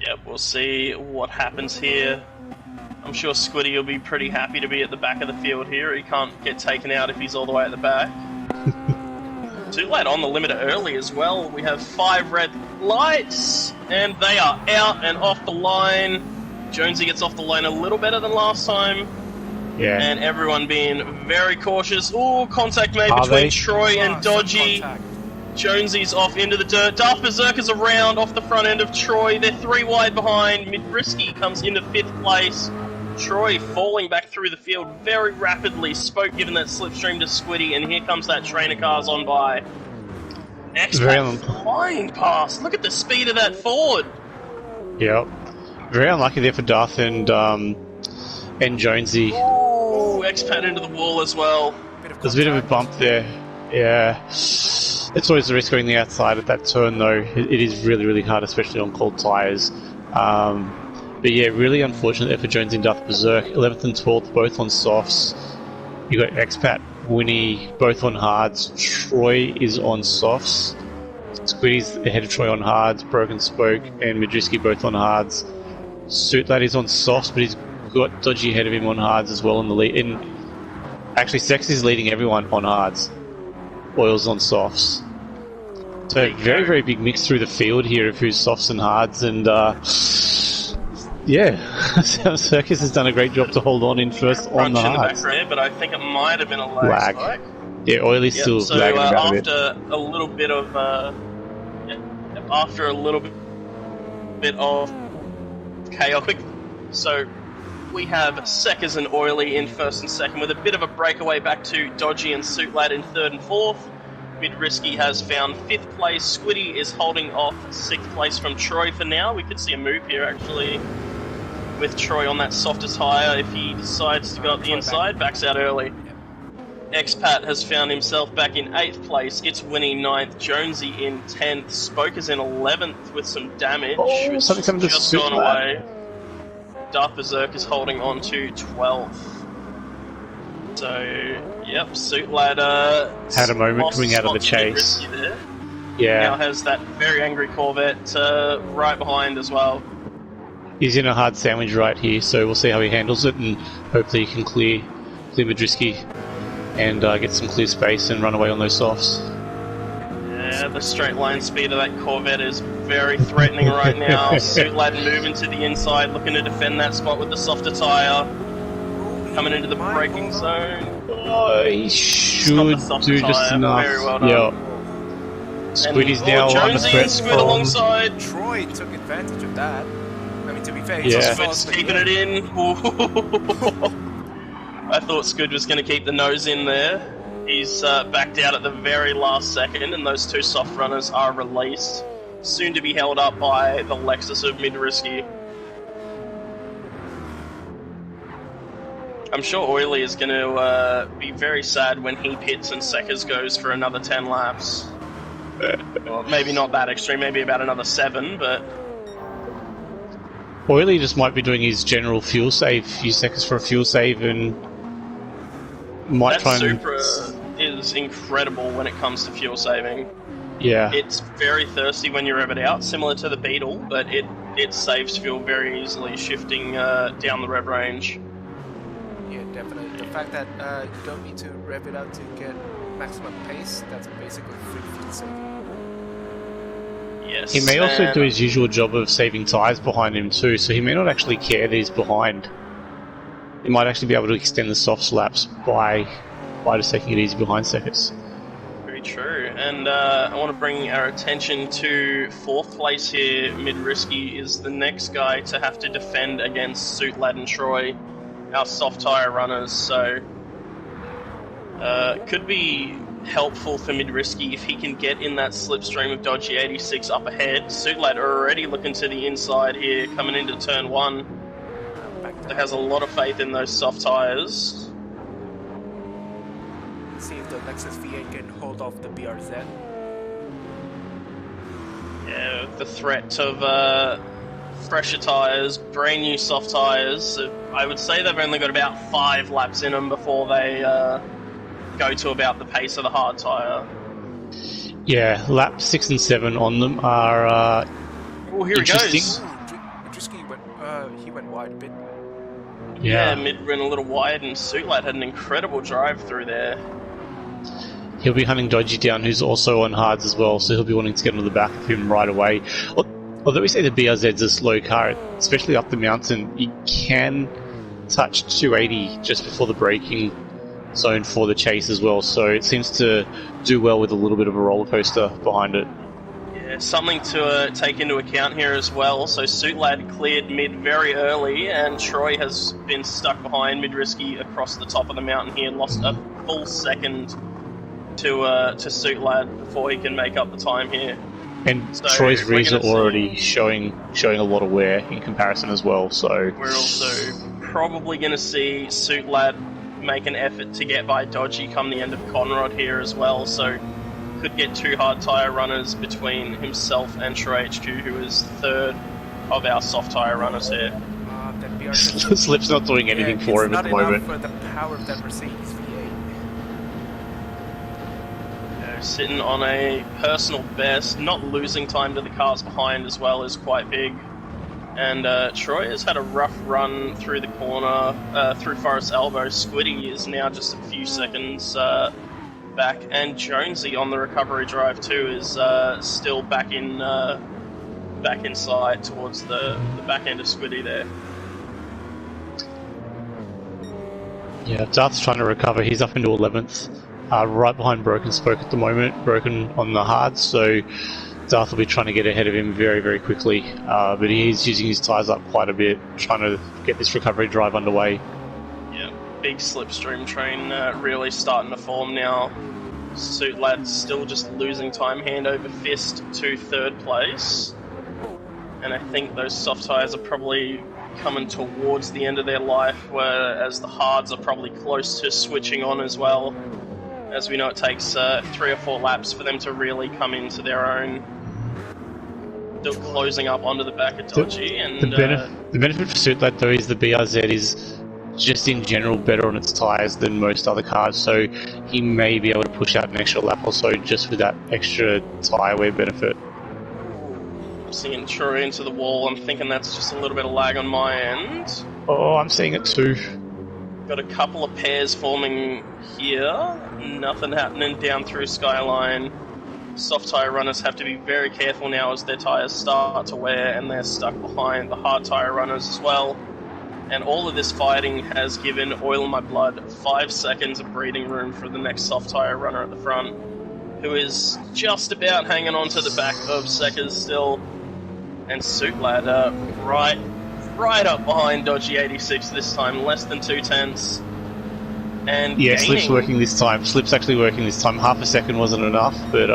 Yep, we'll see what happens here. I'm sure Squiddy will be pretty happy to be at the back of the field here. He can't get taken out if he's all the way at the back. Suit Lad on the limiter early as well. We have 5 red lights, and they are out and off the line. Jonesy gets off the line a little better than last time. Yeah. And everyone being very cautious. Ooh, contact made between Troy and Dodgy. Jonesy's off into the dirt. Darth Berserker's around off the front end of Troy. They're 3 wide behind. Midrisky comes into 5th place. Troy falling back through the field very rapidly. Spoke giving that slipstream to Squiddy, and here comes that train of cars on by. X-Pac flying past. Look at the speed of that Ford. Yep. Very unlucky there for Darth and Jonesy. Oh, expat into the wall as well. There's a bit of a bump there. Yeah. It's always the risk going the outside at that turn, though. It is really, really hard, especially on cold tyres. But yeah, really unfortunate there for Jonesy and Darth Berserk. 11th and 12th, both on softs. You got Expat, Winnie, both on hards. Troy is on softs. Squiddy's ahead of Troy on hards. Broken Spoke and Madriski both on hards. Suit Laddie's on softs, but he's got Dodgy ahead of him on hards as well in the lead. And actually, Sex is leading everyone on hards. Oil's on softs. So very, very big mix through the field here of who's softs and hards, and yeah, Circus has done a great job to hold on in first on the hards. In the back rear, but I think it might have been a lag spike. Yeah, Oily's still lagging about a bit. After a little bit of chaotic, so we have Seckers and Oily in first and second with a bit of a breakaway back to Dodgy and Suitlad in third and fourth. Mid-Risky has found 5th place. Squiddy is holding off 6th place from Troy for now. We could see a move here actually with Troy on that softer tyre if he decides to go up the inside. Backs out early. Expat has found himself back in 8th place. It's Winnie 9th. Jonesy in 10th. Spoke is in 11th with some damage. Oh, something just gone away. Darth Berserk is holding on to 12th. So, yep, Suitlad had a moment coming out of the chase. There. Yeah. Now has that very angry Corvette right behind as well. He's in a hard sandwich right here, so we'll see how he handles it, and hopefully he can clear Madriski and get some clear space and run away on those softs. Yeah, the straight line speed of that Corvette is very threatening right now. Suitlad moving to the inside, looking to defend that spot with the softer tyre. Coming into the braking zone. Oh, he should do just enough. Very well done. Yeah. Squiddy's now under threat Squid alongside. Troy took advantage of that. I mean, to be fair, he's keeping it in. I thought Squid was going to keep the nose in there. He's backed out at the very last second, and those two soft runners are released. Soon to be held up by the Lexus of Mid-Risky. I'm sure Oily is going to be very sad when he pits and Seckers goes for another 10 laps. Well, maybe not that extreme, maybe about another 7, but... Oily just might be doing his general fuel save, use Seckers for a fuel save, and might try and... That Supra is incredible when it comes to fuel saving. Yeah. It's very thirsty when you rev it out, similar to the Beetle, but it saves fuel very easily, shifting down the rev range. Yeah, definitely. The fact that you don't need to rev it out to get maximum pace, that's basically free fuel saving. Yes. He may also do his usual job of saving tyres behind him too, so he may not actually care that he's behind. He might actually be able to extend the soft laps by just taking it easy behind Seckers. Very true. And I want to bring our attention to 4th place here. Mid-Risky is the next guy to have to defend against Suitlad and Troy, our soft tyre runners, so could be helpful for Mid-Risky if he can get in that slipstream of Dodgy 86 up ahead. Suitlad already looking to the inside here, coming into turn 1. That has a lot of faith in those soft tyres. See if the Lexus V8 can hold off the BRZ. Yeah, with the threat of fresher tyres, brand new soft tyres. I would say they've only got about 5 laps in them before they go to about the pace of the hard tyre. Yeah, laps 6 and 7 on them are here interesting. He goes. Madriski he went wide a bit. Yeah, mid went a little wide, and Suitlad had an incredible drive through there. He'll be hunting Dodgy down, who's also on hards as well, so he'll be wanting to get on the back of him right away. Although we say the BRZ's a slow car, especially up the mountain, you can touch 280 just before the braking zone for the chase as well, so it seems to do well with a little bit of a roller coaster behind it. Yeah, something to take into account here as well. So Suitlad cleared mid very early, and Troy has been stuck behind Mid-Risky across the top of the mountain here, lost a full second to Suitlad before he can make up the time here. And So Troy's we're rears are gonna see- already showing a lot of wear in comparison as well. So We're also probably going to see Suit Lad make an effort to get by Dodgy come the end of Conrod here as well, so could get 2 hard tyre runners between himself and Troy HQ, who is third of our soft tyre runners here. That BR Slip's not doing anything for him at the moment. It's not enough for the power of that Mercedes V8. Sitting on a personal best, not losing time to the cars behind as well is quite big. And Troy has had a rough run through the corner, through Forest Elbow. Squiddy is now just a few seconds back, and Jonesy on the recovery drive too is still back inside towards the back end of Squiddy there. Yeah, Darth's trying to recover. He's up into 11th, right behind Broken Spoke at the moment. Broken on the hard, so Darth will be trying to get ahead of him very, very quickly. But he's using his tyres up quite a bit, trying to get this recovery drive underway. Yeah, big slipstream train really starting to form now. Suit Lad's still just losing time hand over fist to 3rd place. And I think those soft tyres are probably coming towards the end of their life, whereas the hards are probably close to switching on as well. As we know, it takes 3 or 4 laps for them to really come into their own. Still closing up onto the back of Dodgy. The benefit for Suit Lad though is the BRZ is just in general better on its tyres than most other cars, so he may be able to push out an extra lap or so just with that extra tyre wear benefit. Seeing Troy into the wall, I'm thinking that's just a little bit of lag on my end. Oh, I'm seeing it too. Got a couple of pairs forming here. Nothing happening down through Skyline. Soft tyre runners have to be very careful now as their tyres start to wear and they're stuck behind the hard tyre runners as well. And all of this fighting has given Oil in My Blood 5 seconds of breathing room for the next soft tyre runner at the front, who is just about hanging on to the back of Seckers still. And Suit Lad right up behind Dodgy 86 this time, less than 2 tenths. And yeah, gaining. Slip's working this time. Slip's actually working this time. Half a second wasn't enough, but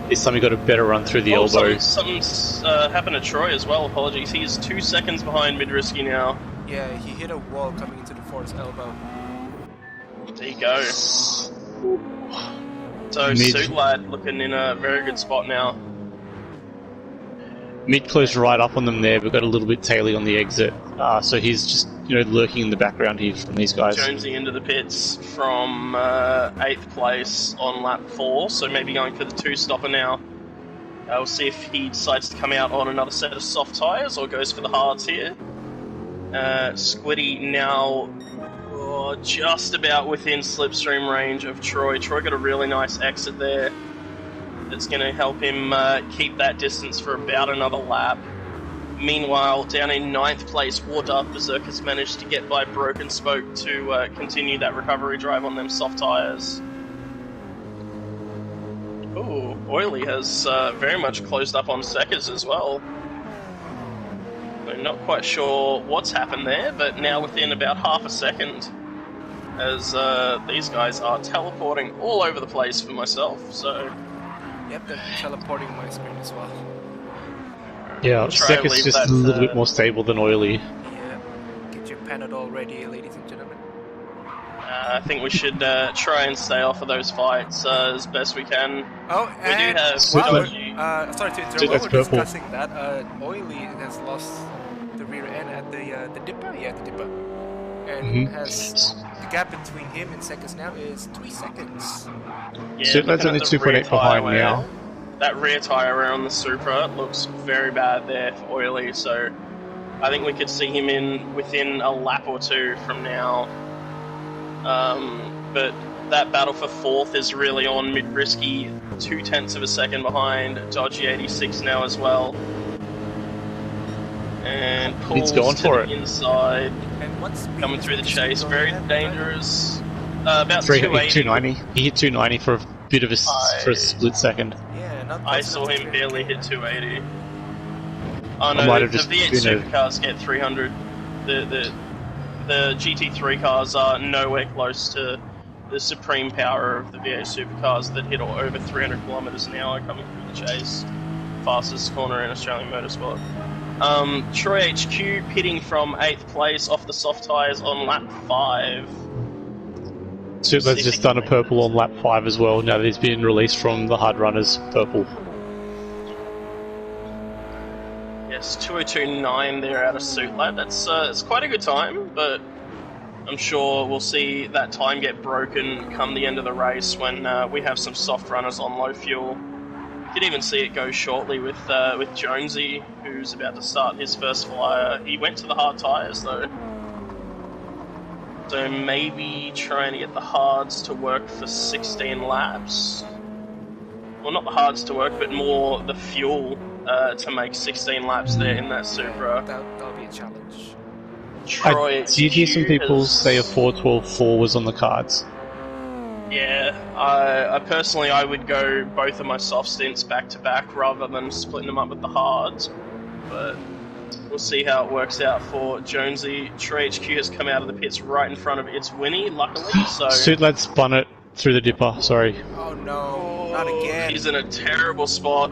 this time he got a better run through the elbow. Something's happened to Troy as well, apologies. He's 2 seconds behind Mid-Risky now. Yeah, he hit a wall coming into the Forest Elbow. There you go. So Suit Lad looking in a very good spot now. Mid closed right up on them there, but got a little bit taily on the exit. So he's just lurking in the background here from these guys. Jonesy into the pits from 8th place on lap 4, so maybe going for the 2-stopper now. We'll see if he decides to come out on another set of soft tyres or goes for the hards here. Squiddy now just about within slipstream range of Troy. Troy got a really nice exit there. That's going to help him keep that distance for about another lap. Meanwhile, down in 9th place, War Darth Berserk has managed to get by Broken Spoke to continue that recovery drive on them soft tyres. Ooh, Oily has very much closed up on Seckers as well. We're not quite sure what's happened there, but now within about half a second, as these guys are teleporting all over the place for myself, so... Yep, they're teleporting my screen as well. Yeah, Seckers just a little bit more stable than Oily. Yeah, get your Panadol ready, ladies and gentlemen. I think we should try and stay off of those fights as best we can. Oh, we and do have sorry to interrupt. Dude, While that's we're purple. discussing that, Oily has lost the rear end at the dipper. Yeah, the dipper, and has the gap between him and Seckers now is 3 seconds. Yeah, Suit Lad's only 2.8 behind now. That rear tyre around the Supra looks very bad there for Oily, so I think we could see him in within a lap or 2 from now. But that battle for 4th is really on Mid-Risky, 0.2 of a second behind, Dodgy 86 now as well. And pulls going to for the it. inside, And what's coming through the chase, very dangerous. About 290. 280. He hit 290 for a bit of for a split second. Yeah, not I close saw enough to him clear. barely hit 280. Oh might no, have the just V8 been a- supercars get 300. The GT3 cars are nowhere close to the supreme power of the V8 supercars that hit over 300 kilometers an hour coming through the chase. fastest corner in Australian motorsport. Troy HQ pitting from 8th place off the soft tyres on lap 5. Suitlad's just done a purple on lap 5 as well, now that he's been released from the hard runners purple. Yes, 2:02.9 there out of Suitlad. That's it's quite a good time, but I'm sure we'll see that time get broken come the end of the race when we have some soft runners on low fuel. You could even see it go shortly with Jonesy, who's about to start his first flyer. He went to the hard tyres though. So maybe trying to get the hards to work for 16 laps. Well, not the hards to work, but more the fuel to make 16 laps there in that Supra. That'll be a challenge. Troy I did hear some people say a 4:12.4 was on the cards. Yeah, I personally I would go both of my soft stints back to back rather than splitting them up with the hards. But we'll see how it works out for Jonesy. Troy HQ has come out of the pits right in front of its Winnie, luckily. So Suitlad spun it through the dipper, sorry. Oh no, not again. he's in a terrible spot.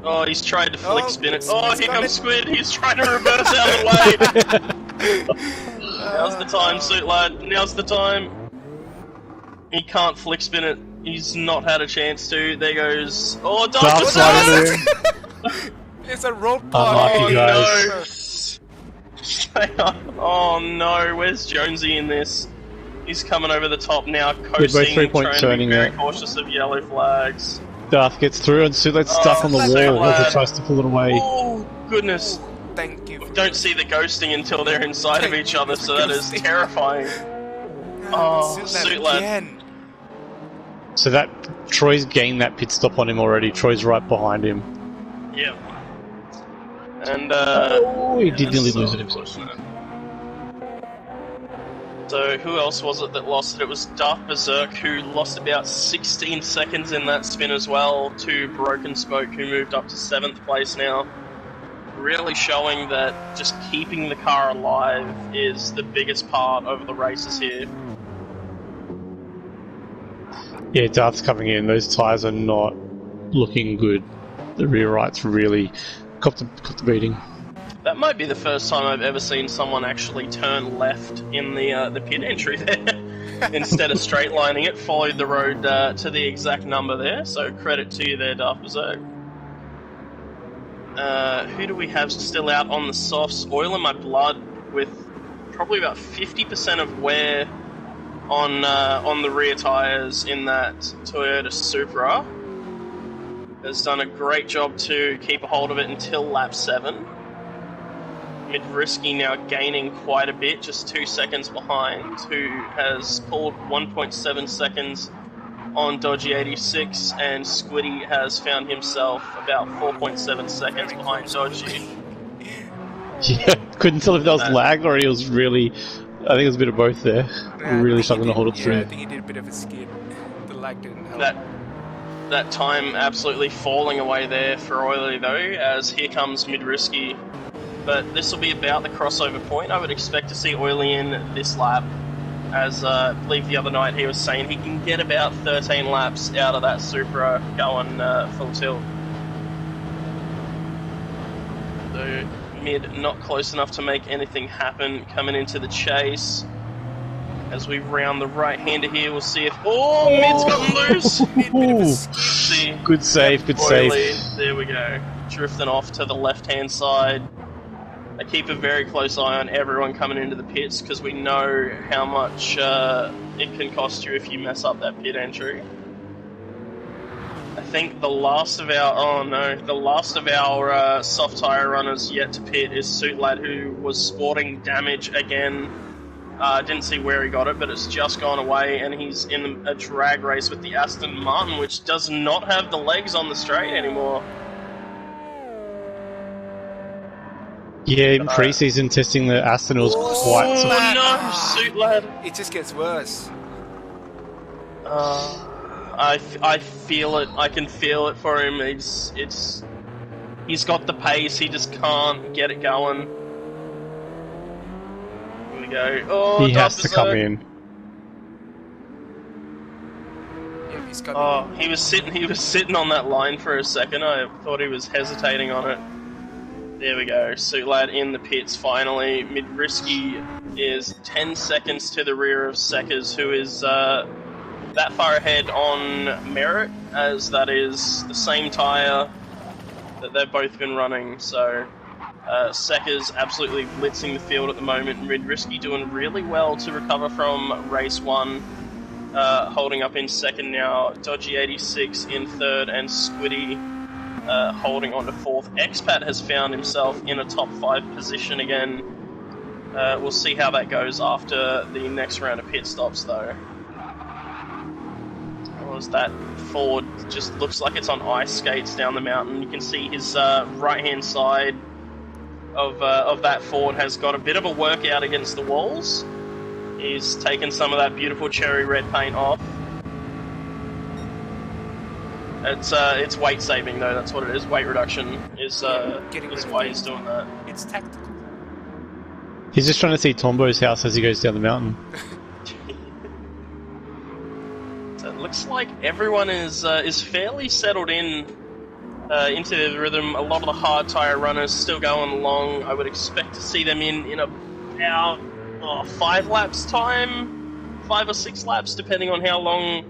Oh, he's tried to flick spin it. Oh, here comes Squid. He's trying to reverse out of the way. Now's the time, Suitlad. Now's the time. He can't flick spin it. He's not had a chance to. There goes. Oh, Darth sliding in. It's a roadblock. Unlucky, no. Oh no, where's Jonesy in this? He's coming over the top now, both coasting, 3-point trying to turning be very there. cautious of yellow flags. Darth gets through and Suitlad's stuck on the wall as he tries to pull it away. Oh, goodness. Thank you. Don't see the ghosting until they're inside of each other, so that is terrifying. Oh, Suitlad. Again. So that Troy's gained that pit stop on him already. Troy's right behind him. Yeah. And, he did nearly lose it himself. So who else was it that lost it? It was Darth Berserk, who lost about 16 seconds in that spin as well to Broken Spoke, who moved up to 7th place now. Really showing that just keeping the car alive is the biggest part over the races here. Yeah, Darth's coming in. Those tyres are not looking good. The rear right's really got the beating. That might be the first time I've ever seen someone actually turn left in the pit entry there. Instead of straight lining it, followed the road to the exact number there, so credit to you there, Darth Berserk. Who do we have still out on the softs? Oil in My Blood with probably about 50% of wear on the rear tyres in that Toyota Supra. Has done a great job to keep a hold of it until lap 7. Mid-Risky now gaining quite a bit, just 2 seconds behind, who has pulled 1.7 seconds on Dodgy 86, and Squiddy has found himself about 4.7 seconds behind Dodgy. Yeah, couldn't tell if that was lag or he was really... I think it was a bit of both there. Really struggling to hold it through. I think he did a bit of a skid. The lag didn't help. That time absolutely falling away there for Oily though, as here comes Mid-Risky. But this will be about the crossover point. I would expect to see Oily in this lap, as I believe the other night he was saying he can get about 13 laps out of that Supra going full tilt. So Mid not close enough to make anything happen coming into the chase. As we round the right-hander here, we'll see if... Oh, Mid's gotten loose! See, good save, good Oily, save. there we go. Drifting off to the left-hand side. I keep a very close eye on everyone coming into the pits because we know how much it can cost you if you mess up that pit entry. I think the last of our soft tyre runners yet to pit is Suitlad, who was sporting damage again. Didn't see where he got it, but it's just gone away, and he's in a drag race with the Aston Martin, which does not have the legs on the straight anymore. Yeah, in pre-season testing the Aston was quite... Oh no, Suitlad! It just gets worse. I feel it. I can feel it for him. He's got the pace. He just can't get it going. Here we go. Oh, he has to come in. He's coming Oh, in. he was sitting on that line for a second. I thought he was hesitating on it. There we go. Suitlad in the pits finally. Midrisky is 10 seconds to the rear of Seckers, who is that far ahead on merit, as that is the same tyre that they've both been running. So Seckers absolutely blitzing the field at the moment. Midrisky doing really well to recover from race 1. Holding up in second now. Dodgy 86 in third, and Squiddy holding on to fourth. Expat has found himself in a top 5 position again. We'll see how that goes after the next round of pit stops, though. Was that Ford just looks like it's on ice skates down the mountain. You can see his right-hand side of that Ford has got a bit of a workout against the walls. He's taken some of that beautiful cherry red paint off. It's weight saving though. That's what it is. Weight reduction is why he's doing that. It's tactical. He's just trying to see Tombo's house as he goes down the mountain. So it looks like everyone is fairly settled in into the rhythm. A lot of the hard tyre runners still going along. I would expect to see them in about 5 laps time, 5 or 6 laps, depending on how long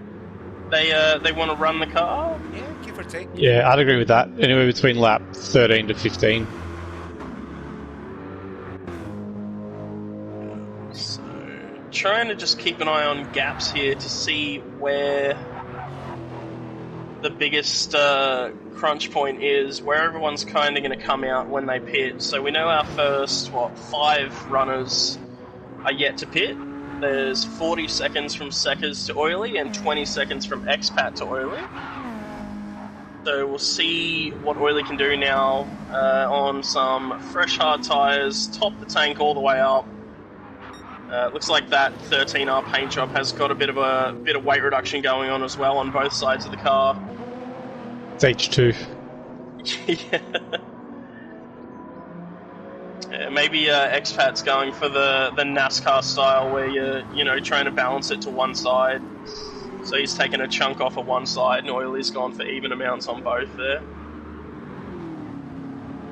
they want to run the car. Yeah, give or take. Yeah, I'd agree with that. Anywhere between lap 13 to 15. So, trying to just keep an eye on gaps here to see where the biggest crunch point is, where everyone's kind of going to come out when they pit. So we know our first, 5 runners are yet to pit. There's 40 seconds from Seckers to Oily and 20 seconds from Expat to Oily. So we'll see what Oily can do now on some fresh hard tyres, top the tank all the way up. Looks like that 13R paint job has got a bit of weight reduction going on as well on both sides of the car. It's H2. Yeah. Maybe Expat's going for the NASCAR style where you're trying to balance it to one side. So he's taken a chunk off of one side, and Oily's gone for even amounts on both there.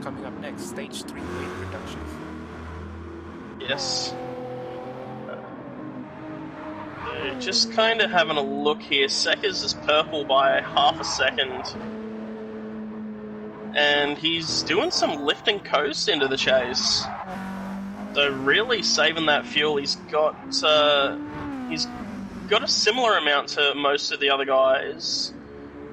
Coming up next, stage 3 weight reduction. Yes. Just kind of having a look here. Seckers is purple by half a second. And he's doing some lift and coast into the chase. So really saving that fuel. He's got a similar amount to most of the other guys.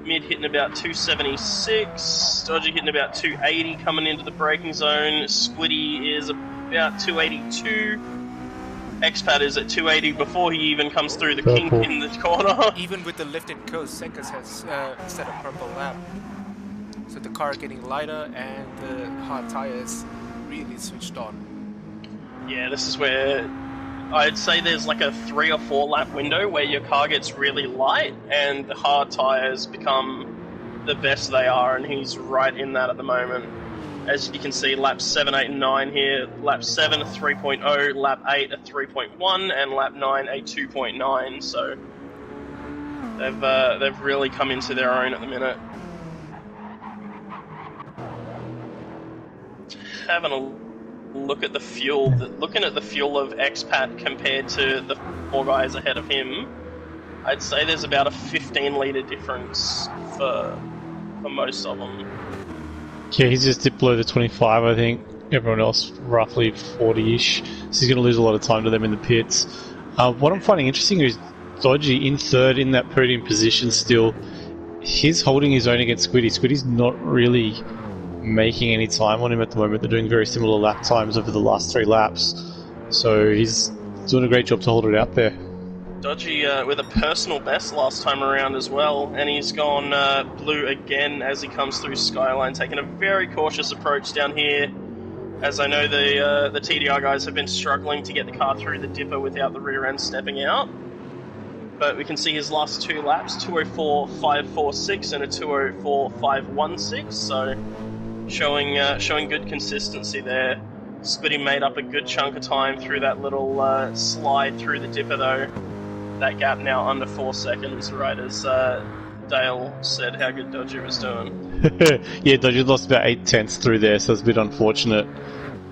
Mid hitting about 276, Dodgy hitting about 280 coming into the braking zone. Squiddy is about 282. Expat is at 280 before he even comes through the kink in the corner. Even with the lift and coast, Seckers has set a purple lap. So the car getting lighter and the hard tires really switched on. Yeah, this is where I'd say there's like a 3 or 4 lap window where your car gets really light and the hard tires become the best they are, and he's right in that at the moment. As you can see, laps 7, 8, and 9 here. Lap 7 a 3.0, lap 8 a 3.1, and lap 9 a 2.9. So they've really come into their own at the minute. Having a look at the fuel, looking at the fuel of Expat compared to the 4 guys ahead of him, I'd say there's about a 15 litre difference for most of them. Yeah, he's just dipped below the 25, I think. Everyone else roughly 40-ish. So he's going to lose a lot of time to them in the pits. What I'm finding interesting is Dodgy in third in that podium position still. He's holding his own against Squiddy. Squiddy's not really making any time on him at the moment. They're doing very similar lap times over the last 3 laps. So he's doing a great job to hold it out there. Dodgy with a personal best last time around as well, and he's gone blue again as he comes through Skyline, taking a very cautious approach down here, as I know the TDR guys have been struggling to get the car through the dipper without the rear end stepping out. But we can see his last 2 laps, 204.546 and a 204.516, so showing good consistency there. Squiddy made up a good chunk of time through that little slide through the dipper though. that gap now under 4 seconds, right as Dale said how good Dodgy was doing. Yeah, Dodgy lost about 8/10 through there, so it's a bit unfortunate.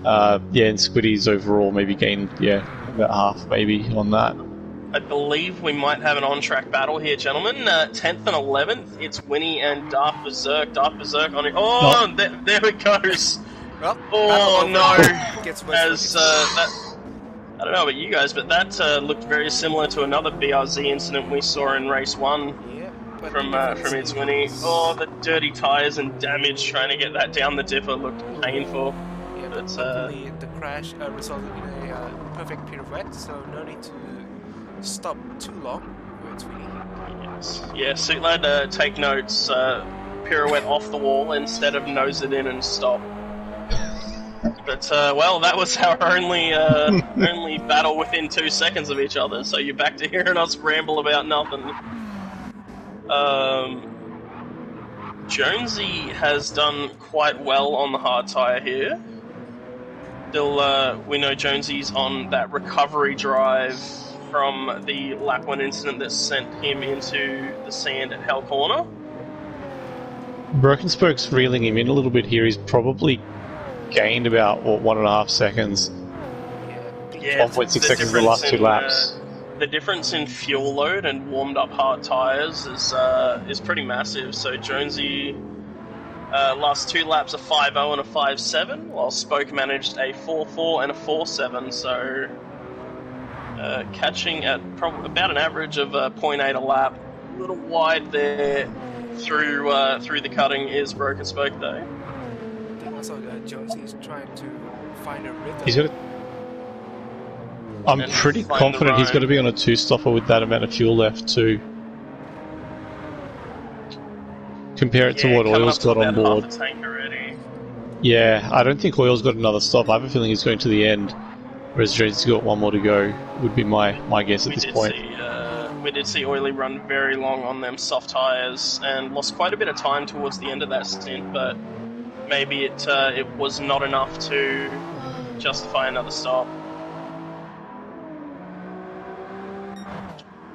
Yeah, and Squiddy's overall maybe gained, about half maybe on that. I believe we might have an on-track battle here, gentlemen. 10th and 11th, it's Winnie and Darth Berserk. Darth Berserk on it. Oh, there it goes. Well, Oh no! Gets worse. I don't know about you guys, but that looked very similar to another BRZ incident we saw in race 1 from its Winnie. Oh, the dirty tyres and damage trying to get that down the dipper looked painful. Yeah, but hopefully the crash resulted in a perfect pirouette, so no need to stop too long for its Winnie. Yes. Yeah, Suitlad, take notes. Pirouette off the wall instead of nose it in and stop. But, well, that was our only battle within 2 seconds of each other, so you're back to hearing us ramble about nothing. Jonesy has done quite well on the hard tyre here. Still, we know Jonesy's on that recovery drive from the lap 1 incident that sent him into the sand at Hell Corner. Broken Spoke's reeling him in a little bit here. He's probably gained about 1.5 seconds. Yeah, 1.6 seconds in the last 2 laps. The difference in fuel load and warmed up hard tyres is pretty massive. So Jonesy last 2 laps a 5.0 and a 5.7, while Spoke managed a 4.4 and a 4.7. So catching at about an average of 0.8 a lap. A little wide there through the cutting is Broken Spoke though. Also, Jonesy is trying to find a rhythm. He's got I'm pretty confident he's got to be on a 2-stopper with that amount of fuel left too. Compare it to what Oil's got on board. Yeah, I don't think Oil's got another stop. I have a feeling he's going to the end, whereas Jonesy's got 1 more to go, would be my guess at this point. We did see Oily run very long on them soft tyres and lost quite a bit of time towards the end of that stint, but maybe it was not enough to justify another stop.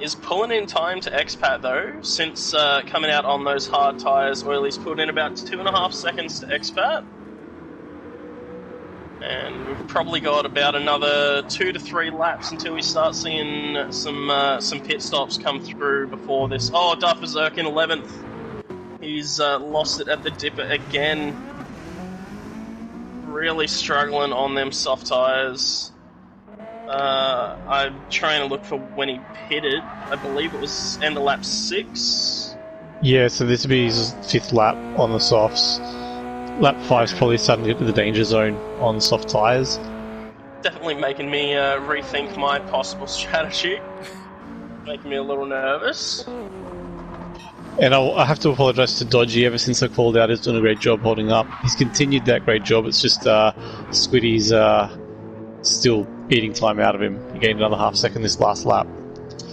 Is pulling in time to expat though, since coming out on those hard tyres, Oily's pulled in about 2.5 seconds to expat. And we've probably got about another 2 to 3 laps until we start seeing some pit stops come through before this. Oh, Darth Berserk in 11th. He's lost it at the dipper again. Really struggling on them soft tyres. I'm trying to look for when he pitted. I believe it was end of lap 6. Yeah, so this would be his 5th lap on the softs. Lap 5's probably starting to get to the danger zone on soft tyres. Definitely making me rethink my possible strategy. Making me a little nervous. And I have to apologise to Dodgy. Ever since I called out, he's done a great job holding up. He's continued that great job. It's just Squiddy's still beating time out of him. He gained another half second this last lap.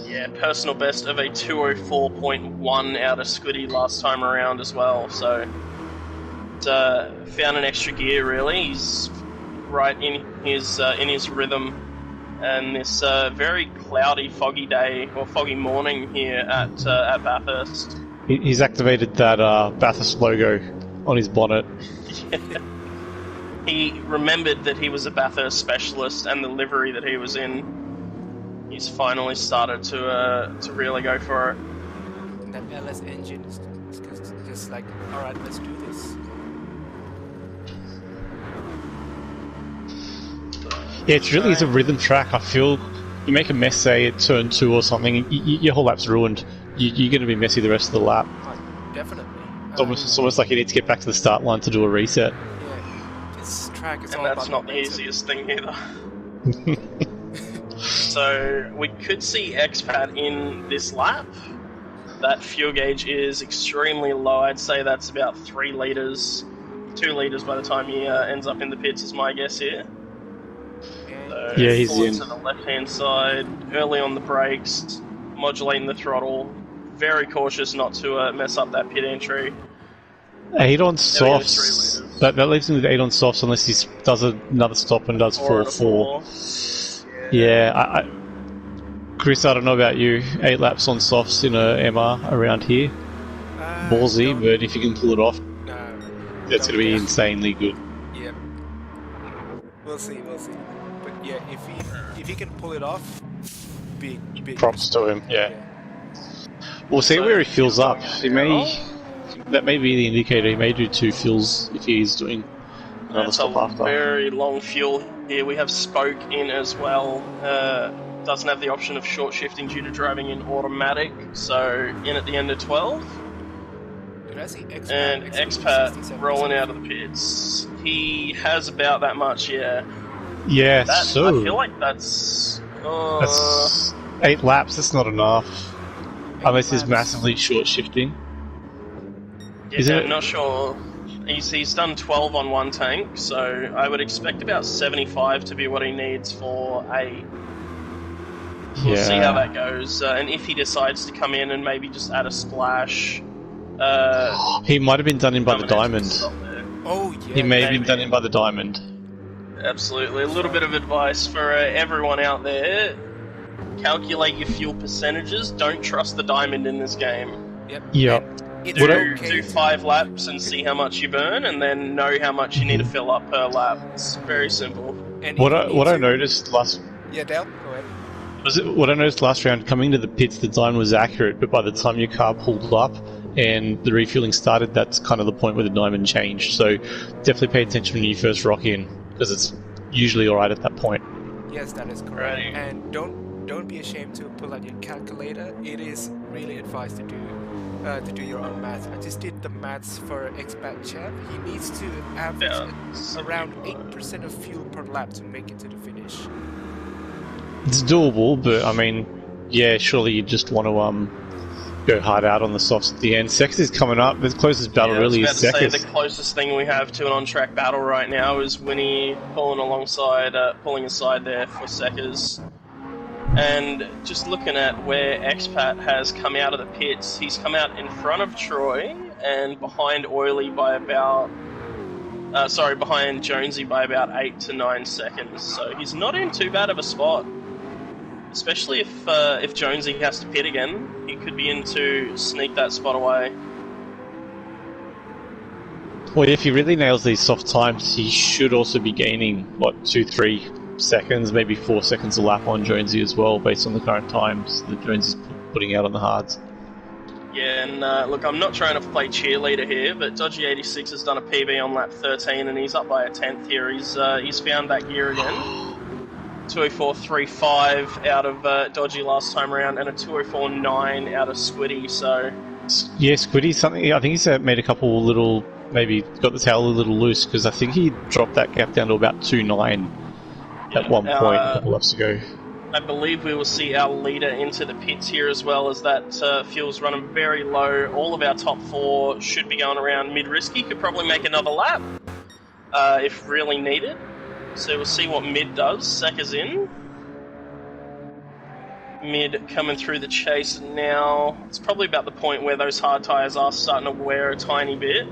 Yeah, personal best of a 2:04.1 out of Squiddy last time around as well. So found an extra gear really. He's right in his rhythm. And this very cloudy, foggy day or foggy morning here at Bathurst. He's activated that Bathurst logo on his bonnet. He remembered that he was a Bathurst specialist and the livery that he was in. He's finally started to really go for it. And that LS engine is just like, alright, let's do this. Yeah, it really is a rhythm track. I feel you make a mess, say, at turn 2 or something, your whole lap's ruined. You're going to be messy the rest of the lap. Oh, definitely. It's almost like you need to get back to the start line to do a reset. Yeah, this track is and all that's about not the easiest thing either. So we could see expat in this lap. That fuel gauge is extremely low. I'd say that's about 3 litres, 2 litres by the time he ends up in the pits is my guess here. So yeah, he's in. To the left-hand side, early on the brakes, modulating the throttle, very cautious not to mess up that pit entry. 8 on softs. That leaves him with 8 on softs unless he does another stop and does 4-4. Yeah, Chris, I don't know about you. 8 laps on softs in a MR around here. Ballsy, but if you can pull it off, that's going to be insanely good. Yeah. We'll see. But yeah, if he can pull it off, big props to him. Yeah. We'll see where he fills up. That may be the indicator. He may do 2 fills if he's doing another stop after. Very long fuel here. We have Spoke in as well. Doesn't have the option of short shifting due to driving in automatic, so in at the end of 12. And Expat rolling out of the pits. He has about that much, yeah. Yeah, I feel like that's 8 laps. That's not enough, unless he's massively short shifting. Yeah, I'm not sure. He's done 12 on one tank, so I would expect about 75 to be what he needs for 8. We'll see how that goes, and if he decides to come in and maybe just add a splash. He might have been done in by the diamond. Oh yeah. He may have been done in by the diamond. Absolutely. A little bit of advice for everyone out there: calculate your fuel percentages. Don't trust the diamond in this game. Yep. Do 5 laps and see how much you burn, and then know how much you need to fill up per lap. It's very simple. And what I noticed last. Yeah, Dale, go ahead. What I noticed last round, coming to the pits, the diamond was accurate, but by the time your car pulled up and the refueling started, that's kind of the point where the diamond changed. So definitely pay attention when you first rock in, because it's usually alright at that point. Yes, that is correct. Right. And don't be ashamed to pull out your calculator. It is really advised to do your own maths. I just did the maths for Expat Chap. He needs to average around 8% of fuel per lap to make it to the finish. It's doable, but I mean, yeah, surely you just want to go hard out on the softs at the end. Sex is coming up. The closest battle really is Sex. The closest thing we have to an on-track battle right now is Winnie pulling aside there for Seckers. And just looking at where Expat has come out of the pits, he's come out in front of Troy and behind Oily by about... behind Jonesy by about 8 to 9 seconds. So he's not in too bad of a spot. Especially if Jonesy has to pit again, he could be in to sneak that spot away. Well, if he really nails these soft times, he should also be gaining, 2-3 seconds, maybe 4 seconds a lap on Jonesy as well, based on the current times that Jonesy's putting out on the hards. Yeah, and look, I'm not trying to play cheerleader here, but Dodgy86 has done a PB on lap 13, and he's up by a 10th here. He's found that gear again. 204.35 out of Dodgy last time around, and a 204.9 out of Squiddy, so... Yeah, Squiddy's something... I think he's made a couple little... Maybe got the tail a little loose, because I think he dropped that gap down to about 2.9 at one point a couple laps ago. I believe we will see our leader into the pits here as well, as that fuel's running very low. All of our top 4 should be going around mid-risky. Could probably make another lap if really needed. So we'll see what mid does. Sekker's in. Mid coming through the chase now. It's probably about the point where those hard tyres are starting to wear a tiny bit.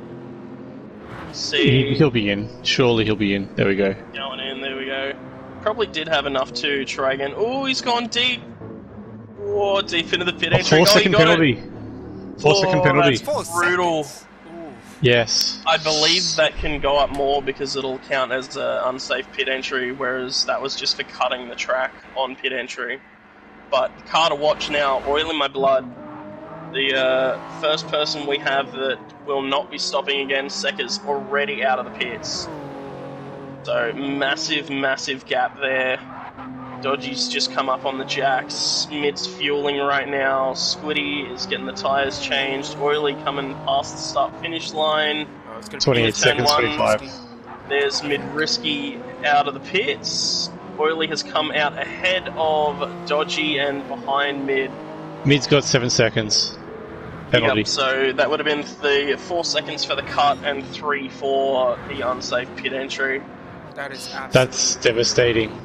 See. He'll be in. Surely he'll be in. There we go. Going in, there we go. Probably did have enough to try again. Oh, he's gone deep. Oh, deep into the pit entry. 4-second penalty. 4-second penalty. That's brutal. Yes. I believe that can go up more because it'll count as an unsafe pit entry, whereas that was just for cutting the track on pit entry. But car to watch now, Oil in My Blood. The first person we have that will not be stopping again, Sekker's already out of the pits. So massive, massive gap there. Dodgy's just come up on the jacks. Mid's fueling right now. Squiddy is getting the tyres changed. Oily coming past the start-finish line. 28 seconds, 25. There's Mid-Risky out of the pits. Oily has come out ahead of Dodgy and behind Mid. Mid's got 7 seconds. Penalty. Yep, so that would have been the 4 seconds for the cut and 3 for the unsafe pit entry. That's devastating.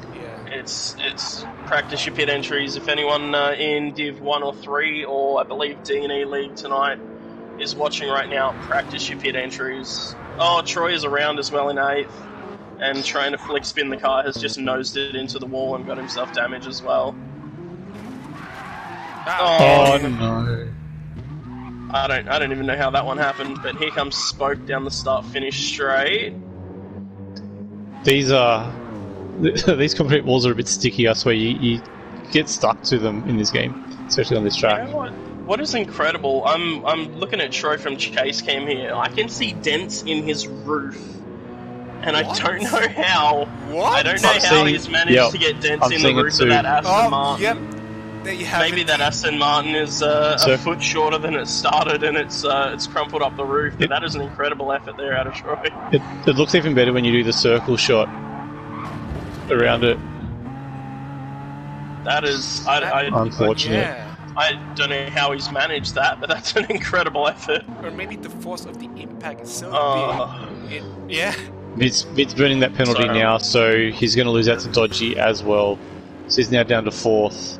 It's practice your pit entries. If anyone in Div 1 or 3 or I believe D&E League tonight is watching right now, practice your pit entries. Oh, Troy is around as well in 8th and trying to flick spin the car has just nosed it into the wall and got himself damage as well. Oh no. I don't even know how that one happened, but here comes Spoke down the start finish straight. These concrete walls are a bit sticky. I swear you get stuck to them in this game, especially on this track. You know what is incredible? I'm looking at Troy from Chase Cam here. I can see dents in his roof, and I don't know how. What? I don't know how he's managed to get dents in the roof of that Aston Martin. Yep. There you have Maybe it. that Aston Martin is a foot shorter than it started, and it's crumpled up the roof. But that is an incredible effort there out of Troy. It looks even better when you do the circle shot around it. That is, unfortunate. Yeah. I don't know how he's managed that, but that's an incredible effort. Or maybe the force of the impact is so big. Yeah. Vince burning that penalty now, so he's going to lose out to Dodgy as well. So he's now down to 4th.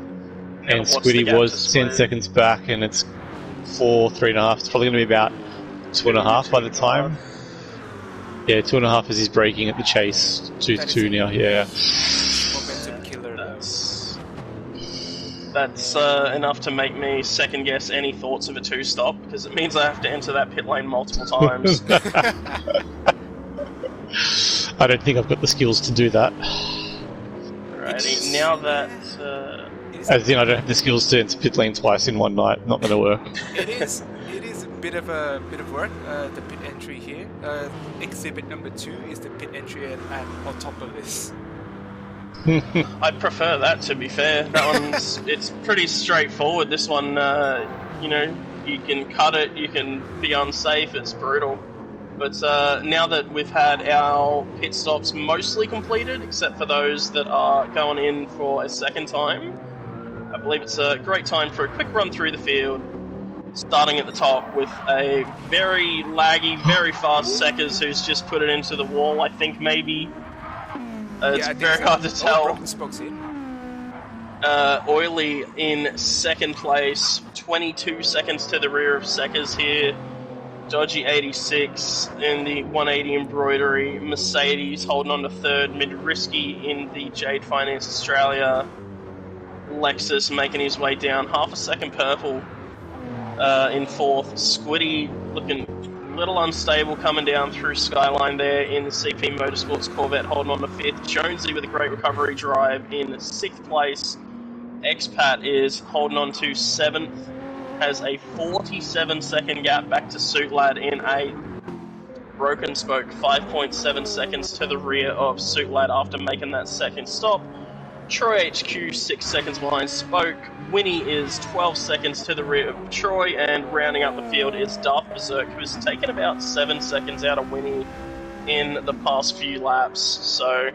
And Squiddy was 10 seconds back, and it's 3.5. It's probably going to be about 2.5 by the time. Yeah, 2.5 as he's braking at the chase. 2-2 now, yeah. Momentum killer. That's enough to make me second guess any thoughts of a 2-stop, because it means I have to enter that pit lane multiple times. I don't think I've got the skills to do that. Alrighty, now that... As in, I don't have the skills to enter pit lane twice in one night. Not going to work. It is a bit of work. The pit entry here. Exhibit number 2 is the pit entry on top of this. I'd prefer that, to be fair. That one's it's pretty straightforward. This one, you know, you can cut it, you can be unsafe. It's brutal. But now that we've had our pit stops mostly completed, except for those that are going in for a second time, I believe it's a great time for a quick run through the field, starting at the top with a very laggy, very fast Seckers who's just put it into the wall, I think maybe. It's very hard to tell. Oily in second place, 22 seconds to the rear of Seckers here. Dodgy 86 in the 180 embroidery. Mercedes holding on to third. Mid-Risky in the Jade Finance Australia. Lexus making his way down. Half a second purple in fourth. Squiddy looking a little unstable coming down through Skyline there in the CP Motorsports Corvette holding on to fifth. Jonesy with a great recovery drive in sixth place. Expat is holding on to seventh. Has a 47-second gap back to Suitlad in eighth. Broken Spoke 5.7 seconds to the rear of Suitlad after making that second stop. Troy HQ 6 seconds behind Spoke. Winnie is 12 seconds to the rear of Troy, and rounding up the field is Darth Berserk, who's taken about 7 seconds out of Winnie in the past few laps. So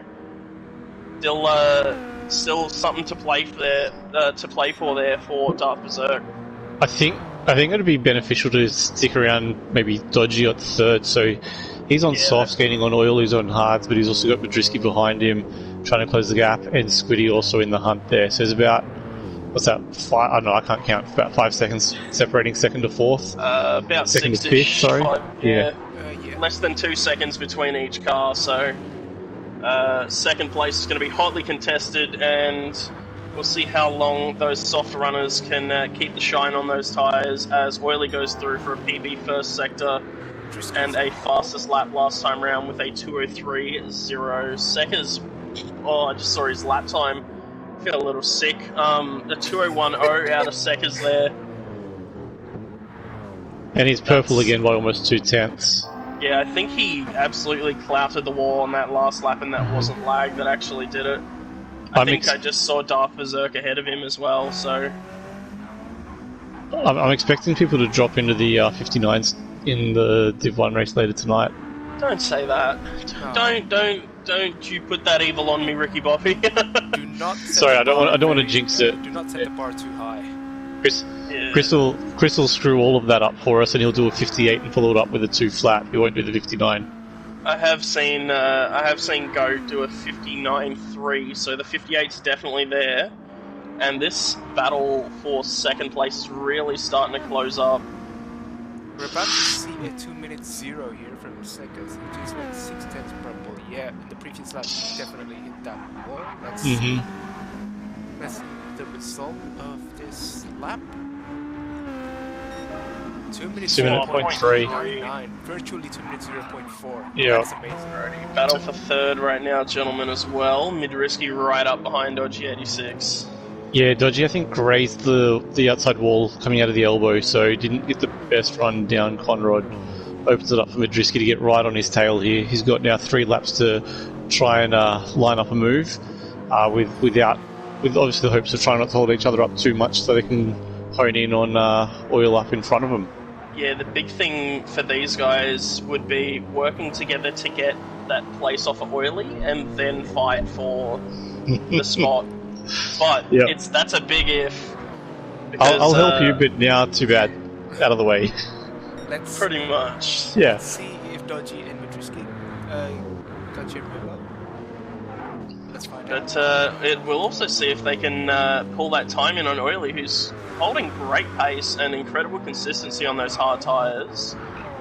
still something to play for there for Darth Berserk. I think it'd be beneficial to stick around maybe Dodgy at third. So he's on softs, gaining on oil, he's on hards, but he's also got Madrisky behind him, trying to close the gap, and Squiddy also in the hunt there. So there's about, what's that, 5, I don't know, I can't count, about 5 seconds separating second to fourth. About second to 6-ish, fifth, sorry. Yeah. Less than 2 seconds between each car, so second place is going to be hotly contested, and we'll see how long those soft runners can keep the shine on those tyres as Oily goes through for a PB first sector and a fastest lap last time round with a 2:03.0 seconds. Oh, I just saw his lap time. Feel a little sick. The 2:01.0 out of seconds there. And he's purple again by almost 2/10. Yeah, I think he absolutely clouted the wall on that last lap, and that wasn't lag that actually did it. I think I just saw Darth Berserk ahead of him as well, so... I'm expecting people to drop into the 59s in the Div 1 race later tonight. Don't say that. Don't you put that evil on me, Ricky Bobby. Do not Sorry, I don't want to jinx it. Do not set the bar too high. Chris will screw all of that up for us, and he'll do a 58 and follow it up with a 2 flat. He won't do the 59. I have seen Goat do a 59.3, so the 58's definitely there. And this battle for second place is really starting to close up. We're about to see a 2-minute 0 here from Seckers. It just went 6/10 purple. Yeah, in the previous lap, definitely hit that wall. Let's the result of this lap. 2 minutes 2 minutes 0.3. 0.99, virtually 2 minutes 0.4. Yeah. That's amazing. Alrighty, battle for third right now, gentlemen, as well. Mid-risky right up behind Dodgy 86. Yeah, Dodgy, I think, grazed the outside wall coming out of the elbow, so didn't get the best run down Conrad. Opens it up for Madrisky to get right on his tail here. He's got now 3 laps to try and line up a move, with obviously the hopes of trying not to hold each other up too much so they can hone in on oil up in front of them. Yeah, the big thing for these guys would be working together to get that place off of Oily and then fight for the spot. But Yep. that's a big if. Because, I'll help you, but now too bad. Out of the way. Let's pretty much. Yeah. see if Dodgy and Madrisky got you real well. Let's find out. But it will also see if they can pull that time in on Oily, who's holding great pace and incredible consistency on those hard tyres.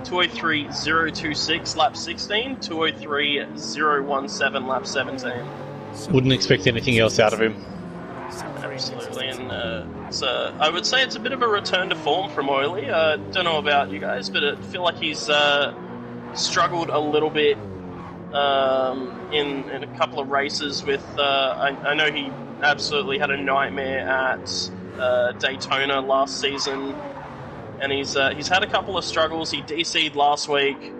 203.026 lap 16, 203.017 lap 17. Wouldn't expect anything else out of him. Absolutely, and I would say it's a bit of a return to form from Oily. Don't know about you guys, but I feel like he's struggled a little bit in a couple of races with. I know he absolutely had a nightmare at Daytona last season, and he's had a couple of struggles. He DC'd last week.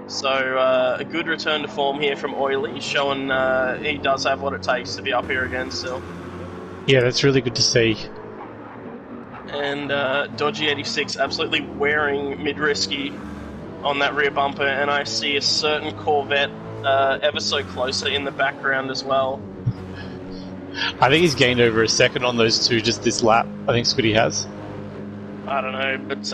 So, a good return to form here from Oily, showing he does have what it takes to be up here again still. Yeah, that's really good to see. And Dodgy 86 absolutely wearing mid-risky on that rear bumper, and I see a certain Corvette ever so closer in the background as well. I think he's gained over a second on those two just this lap. I think Squiddy has. I don't know, but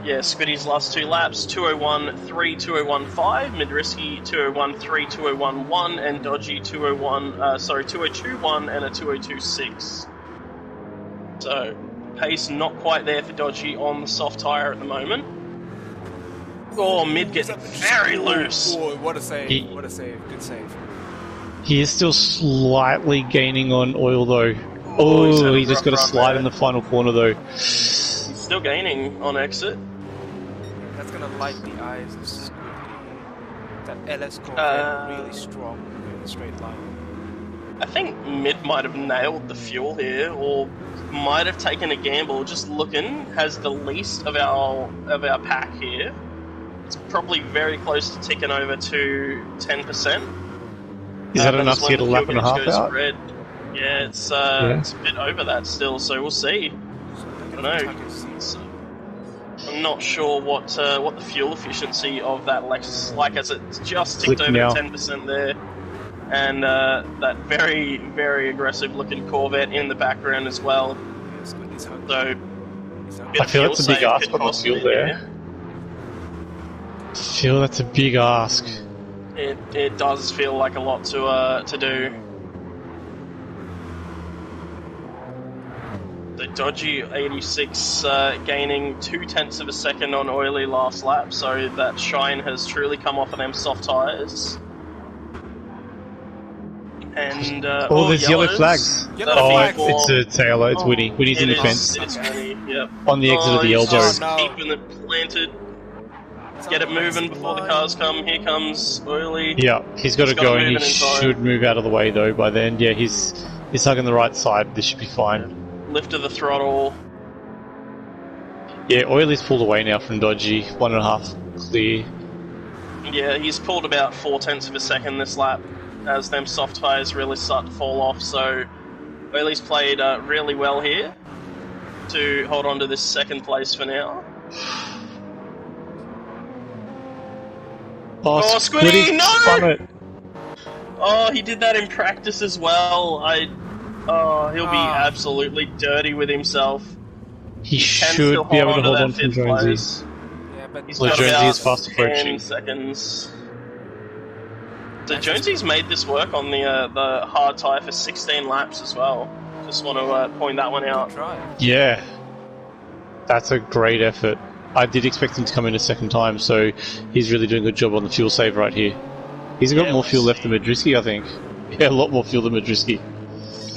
yeah, Squiddy's last 2 laps, 201.3, 201.5, mid-risky 201.3, 201.1, and Dodgy 202.1 and a 202.6. So, pace not quite there for Dodgy on the soft tyre at the moment. Oh, mid getting very loose. Oh, what a save, what a save, good save. He is still slightly gaining on oil though. Oh, he just got a slide in the final corner though. Still gaining on exit. That's gonna light the eyes of Squiddy. That LS Corvette really strong in the straight line. I think mid might have nailed the fuel here, or might have taken a gamble. Just looking, has the least of our pack here. It's probably very close to ticking over to 10%. Is that enough to get a lap and a half out? Red. Yeah, it's a bit over that still, so we'll see. I don't know. I'm not sure what the fuel efficiency of that Lexus is like, as it's just ticked over 10% there. And that very, very aggressive looking Corvette in the background as well. So, I feel that's a big ask on the fuel there. I feel that's a big ask. It does feel like a lot to do. The Dodgy 86 gaining 0.2 of a second on Oily last lap, so that shine has truly come off of them soft tyres. And there's yellow flags. It's a Taylor. It's Winnie. Winnie's in the fence. It's Winnie, yep. On the exit of the elbow. Just keeping it planted. Get it moving before the cars come. Here comes Oily. Yeah, he's got to go, and he should move out of the way though by then. Yeah, he's hugging the right side. This should be fine. Lift of the throttle. Yeah, Oily's pulled away now from Dodgy. 1.5 clear. Yeah, he's pulled about 0.4 of a second this lap as them soft tyres really start to fall off. So Oily's played really well here to hold on to this second place for now. Oh, Squiddy, no! Spun it. Oh, he did that in practice as well. He'll be absolutely dirty with himself. He should be able to hold on to Jonesy. Yeah, but He's Well, got Jonesy about is fast approaching. 10 seconds. So Jonesy's made this work on the hard tyre for 16 laps as well. Just want to point that one out. Yeah, that's a great effort. I did expect him to come in a second time, so he's really doing a good job on the fuel save right here. He's got more fuel left than Madrisky, I think. Yeah, a lot more fuel than Madrisky.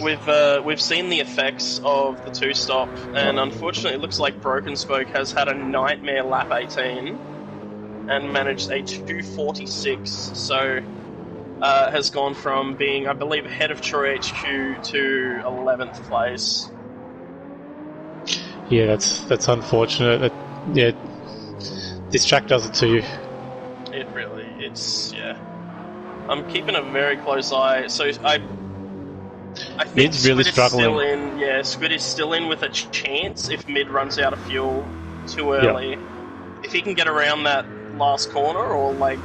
we've seen the effects of the two-stop, and unfortunately it looks like Broken Spoke has had a nightmare lap 18 and managed a 2:46, so has gone from being, I believe, ahead of Troy HQ to 11th place. Yeah, that's unfortunate. This track does it to you. Yeah. I'm keeping a very close eye. So I think Mid's really Squid is struggling. still in. Yeah, Squid is still in with a chance if Mid runs out of fuel too early. Yep. If he can get around that last corner or like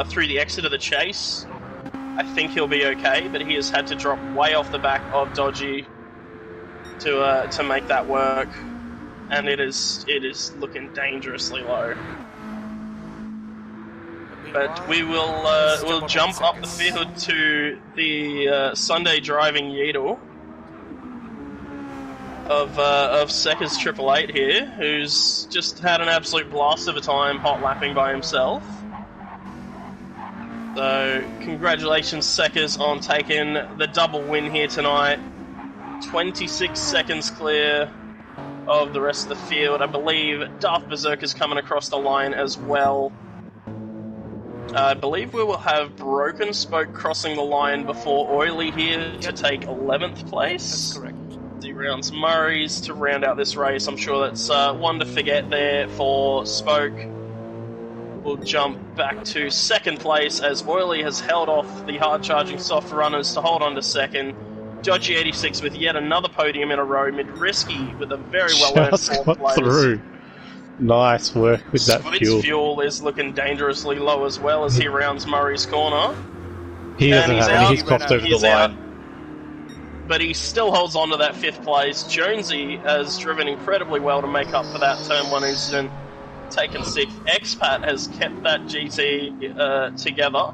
through the exit of the chase, I think he'll be okay. But he has had to drop way off the back of Dodgy to make that work, and it is looking dangerously low. But we will we'll jump up the field to the Sunday driving Yeedle of Sekka's 888 here, who's just had an absolute blast of a time hot lapping by himself. So congratulations, Sekka's, on taking the double win here tonight. 26 seconds clear of the rest of the field. I believe Darth Berserker's coming across the line as well. I believe we will have Broken Spoke crossing the line before Oily here to take 11th place. That's correct. The rounds Murray's to round out this race. I'm sure that's one to forget there for Spoke. We'll jump back to 2nd place as Oily has held off the hard-charging soft runners to hold on to 2nd. Dodgy 86 with yet another podium in a row. Mid-Risky with a very well-earned Just 4th got place. through. Nice work with that Squid's fuel. is looking dangerously low as well as he rounds Murray's corner. He doesn't he's have out. any. He's coughed over the He's out. line. But he still holds on to that 5th place. Jonesy has driven incredibly well to make up for that Turn 1 incident. Taken 6th. Expat has kept that GT together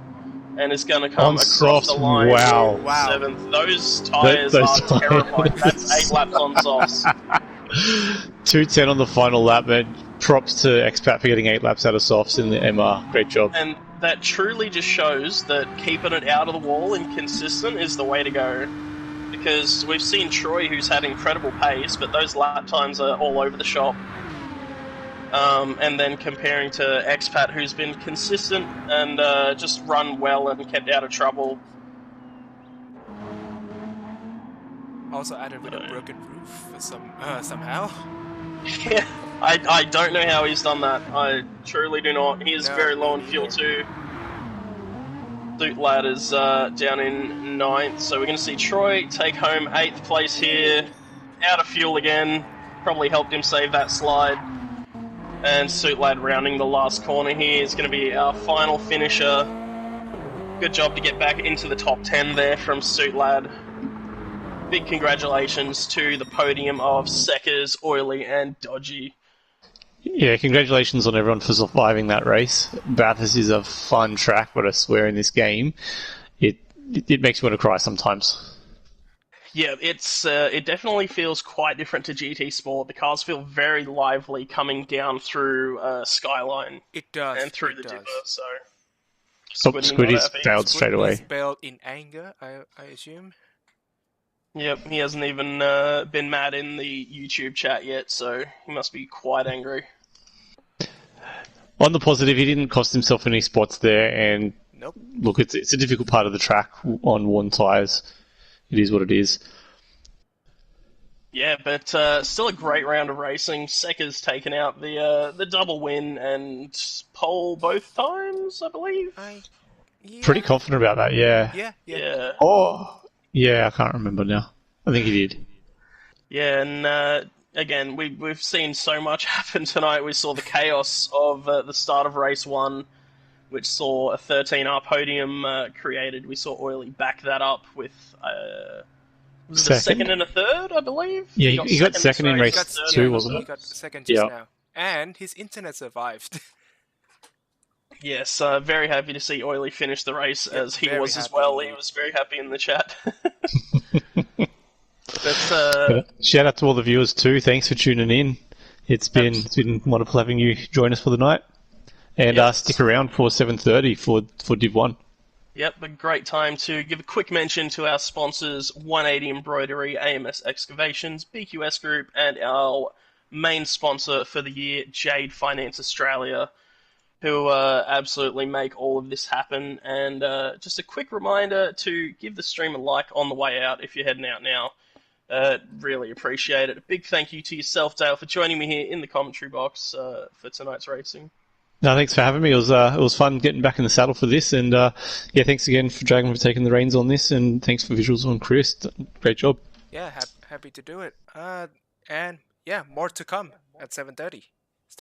and is going to come On across softs, the line wow. in 7th. Those tyres Those are tyres. terrifying. That's 8 laps on softs. 2:10 on the final lap, man. Props to Expat for getting 8 laps out of softs in the MR. Great job. And that truly just shows that keeping it out of the wall and consistent is the way to go. Because we've seen Troy, who's had incredible pace, but those lap times are all over the shop. And then comparing to Expat, who's been consistent and just run well and kept out of trouble. Also added with a broken roof somehow. Yeah, I don't know how he's done that. I truly do not. He is very low in fuel too. Suit Lad is down in 9th, so we're going to see Troy take home 8th place here. Out of fuel again. Probably helped him save that slide. And Suit Lad rounding the last corner here is going to be our final finisher. Good job to get back into the top 10 there from Suit Lad. Big congratulations to the podium of Sekka's, Oily, and Dodgy. Yeah, congratulations on everyone for surviving that race. Bathurst is a fun track, but I swear in this game, it makes me want to cry sometimes. Yeah, it definitely feels quite different to GT Sport. The cars feel very lively coming down through Skyline. It does. And through the does. dipper, so... Squiddy's bailed straight away. He's bailed in anger, I assume. Yep, he hasn't even been mad in the YouTube chat yet, so he must be quite angry. On the positive, he didn't cost himself any spots there, and Nope. look, it's a difficult part of the track on worn tyres. It is what it is. Yeah, but still a great round of racing. Sekka's taken out the double win and pole both times, I believe. Pretty confident about that, yeah. Yeah. Oh, yeah, I can't remember now. I think he did. Yeah, and again, we've seen so much happen tonight. We saw the chaos of the start of race 1, which saw a 13R podium created. We saw Oily back that up with was it a second and a third, I believe? Yeah, he got second in race 2, wasn't He it? got second just now. And his internet survived. Yes, very happy to see Oily finish the race, as he was as happy. well. He was very happy in the chat. But, shout out to all the viewers too. Thanks for tuning in. It's been wonderful having you join us for the night. And stick around for 7:30 for Div 1. Yep, a great time to give a quick mention to our sponsors, 180 Embroidery, AMS Excavations, BQS Group, and our main sponsor for the year, Jade Finance Australia, who absolutely make all of this happen. And just a quick reminder to give the stream a like on the way out if you're heading out now. Really appreciate it. A big thank you to yourself, Dale, for joining me here in the commentary box for tonight's racing. No, thanks for having me. It was fun getting back in the saddle for this, and yeah, thanks again for Dragon for taking the reins on this, and thanks for visuals on Chris. Great job. Yeah, happy to do it. And yeah, more to come at 7:30.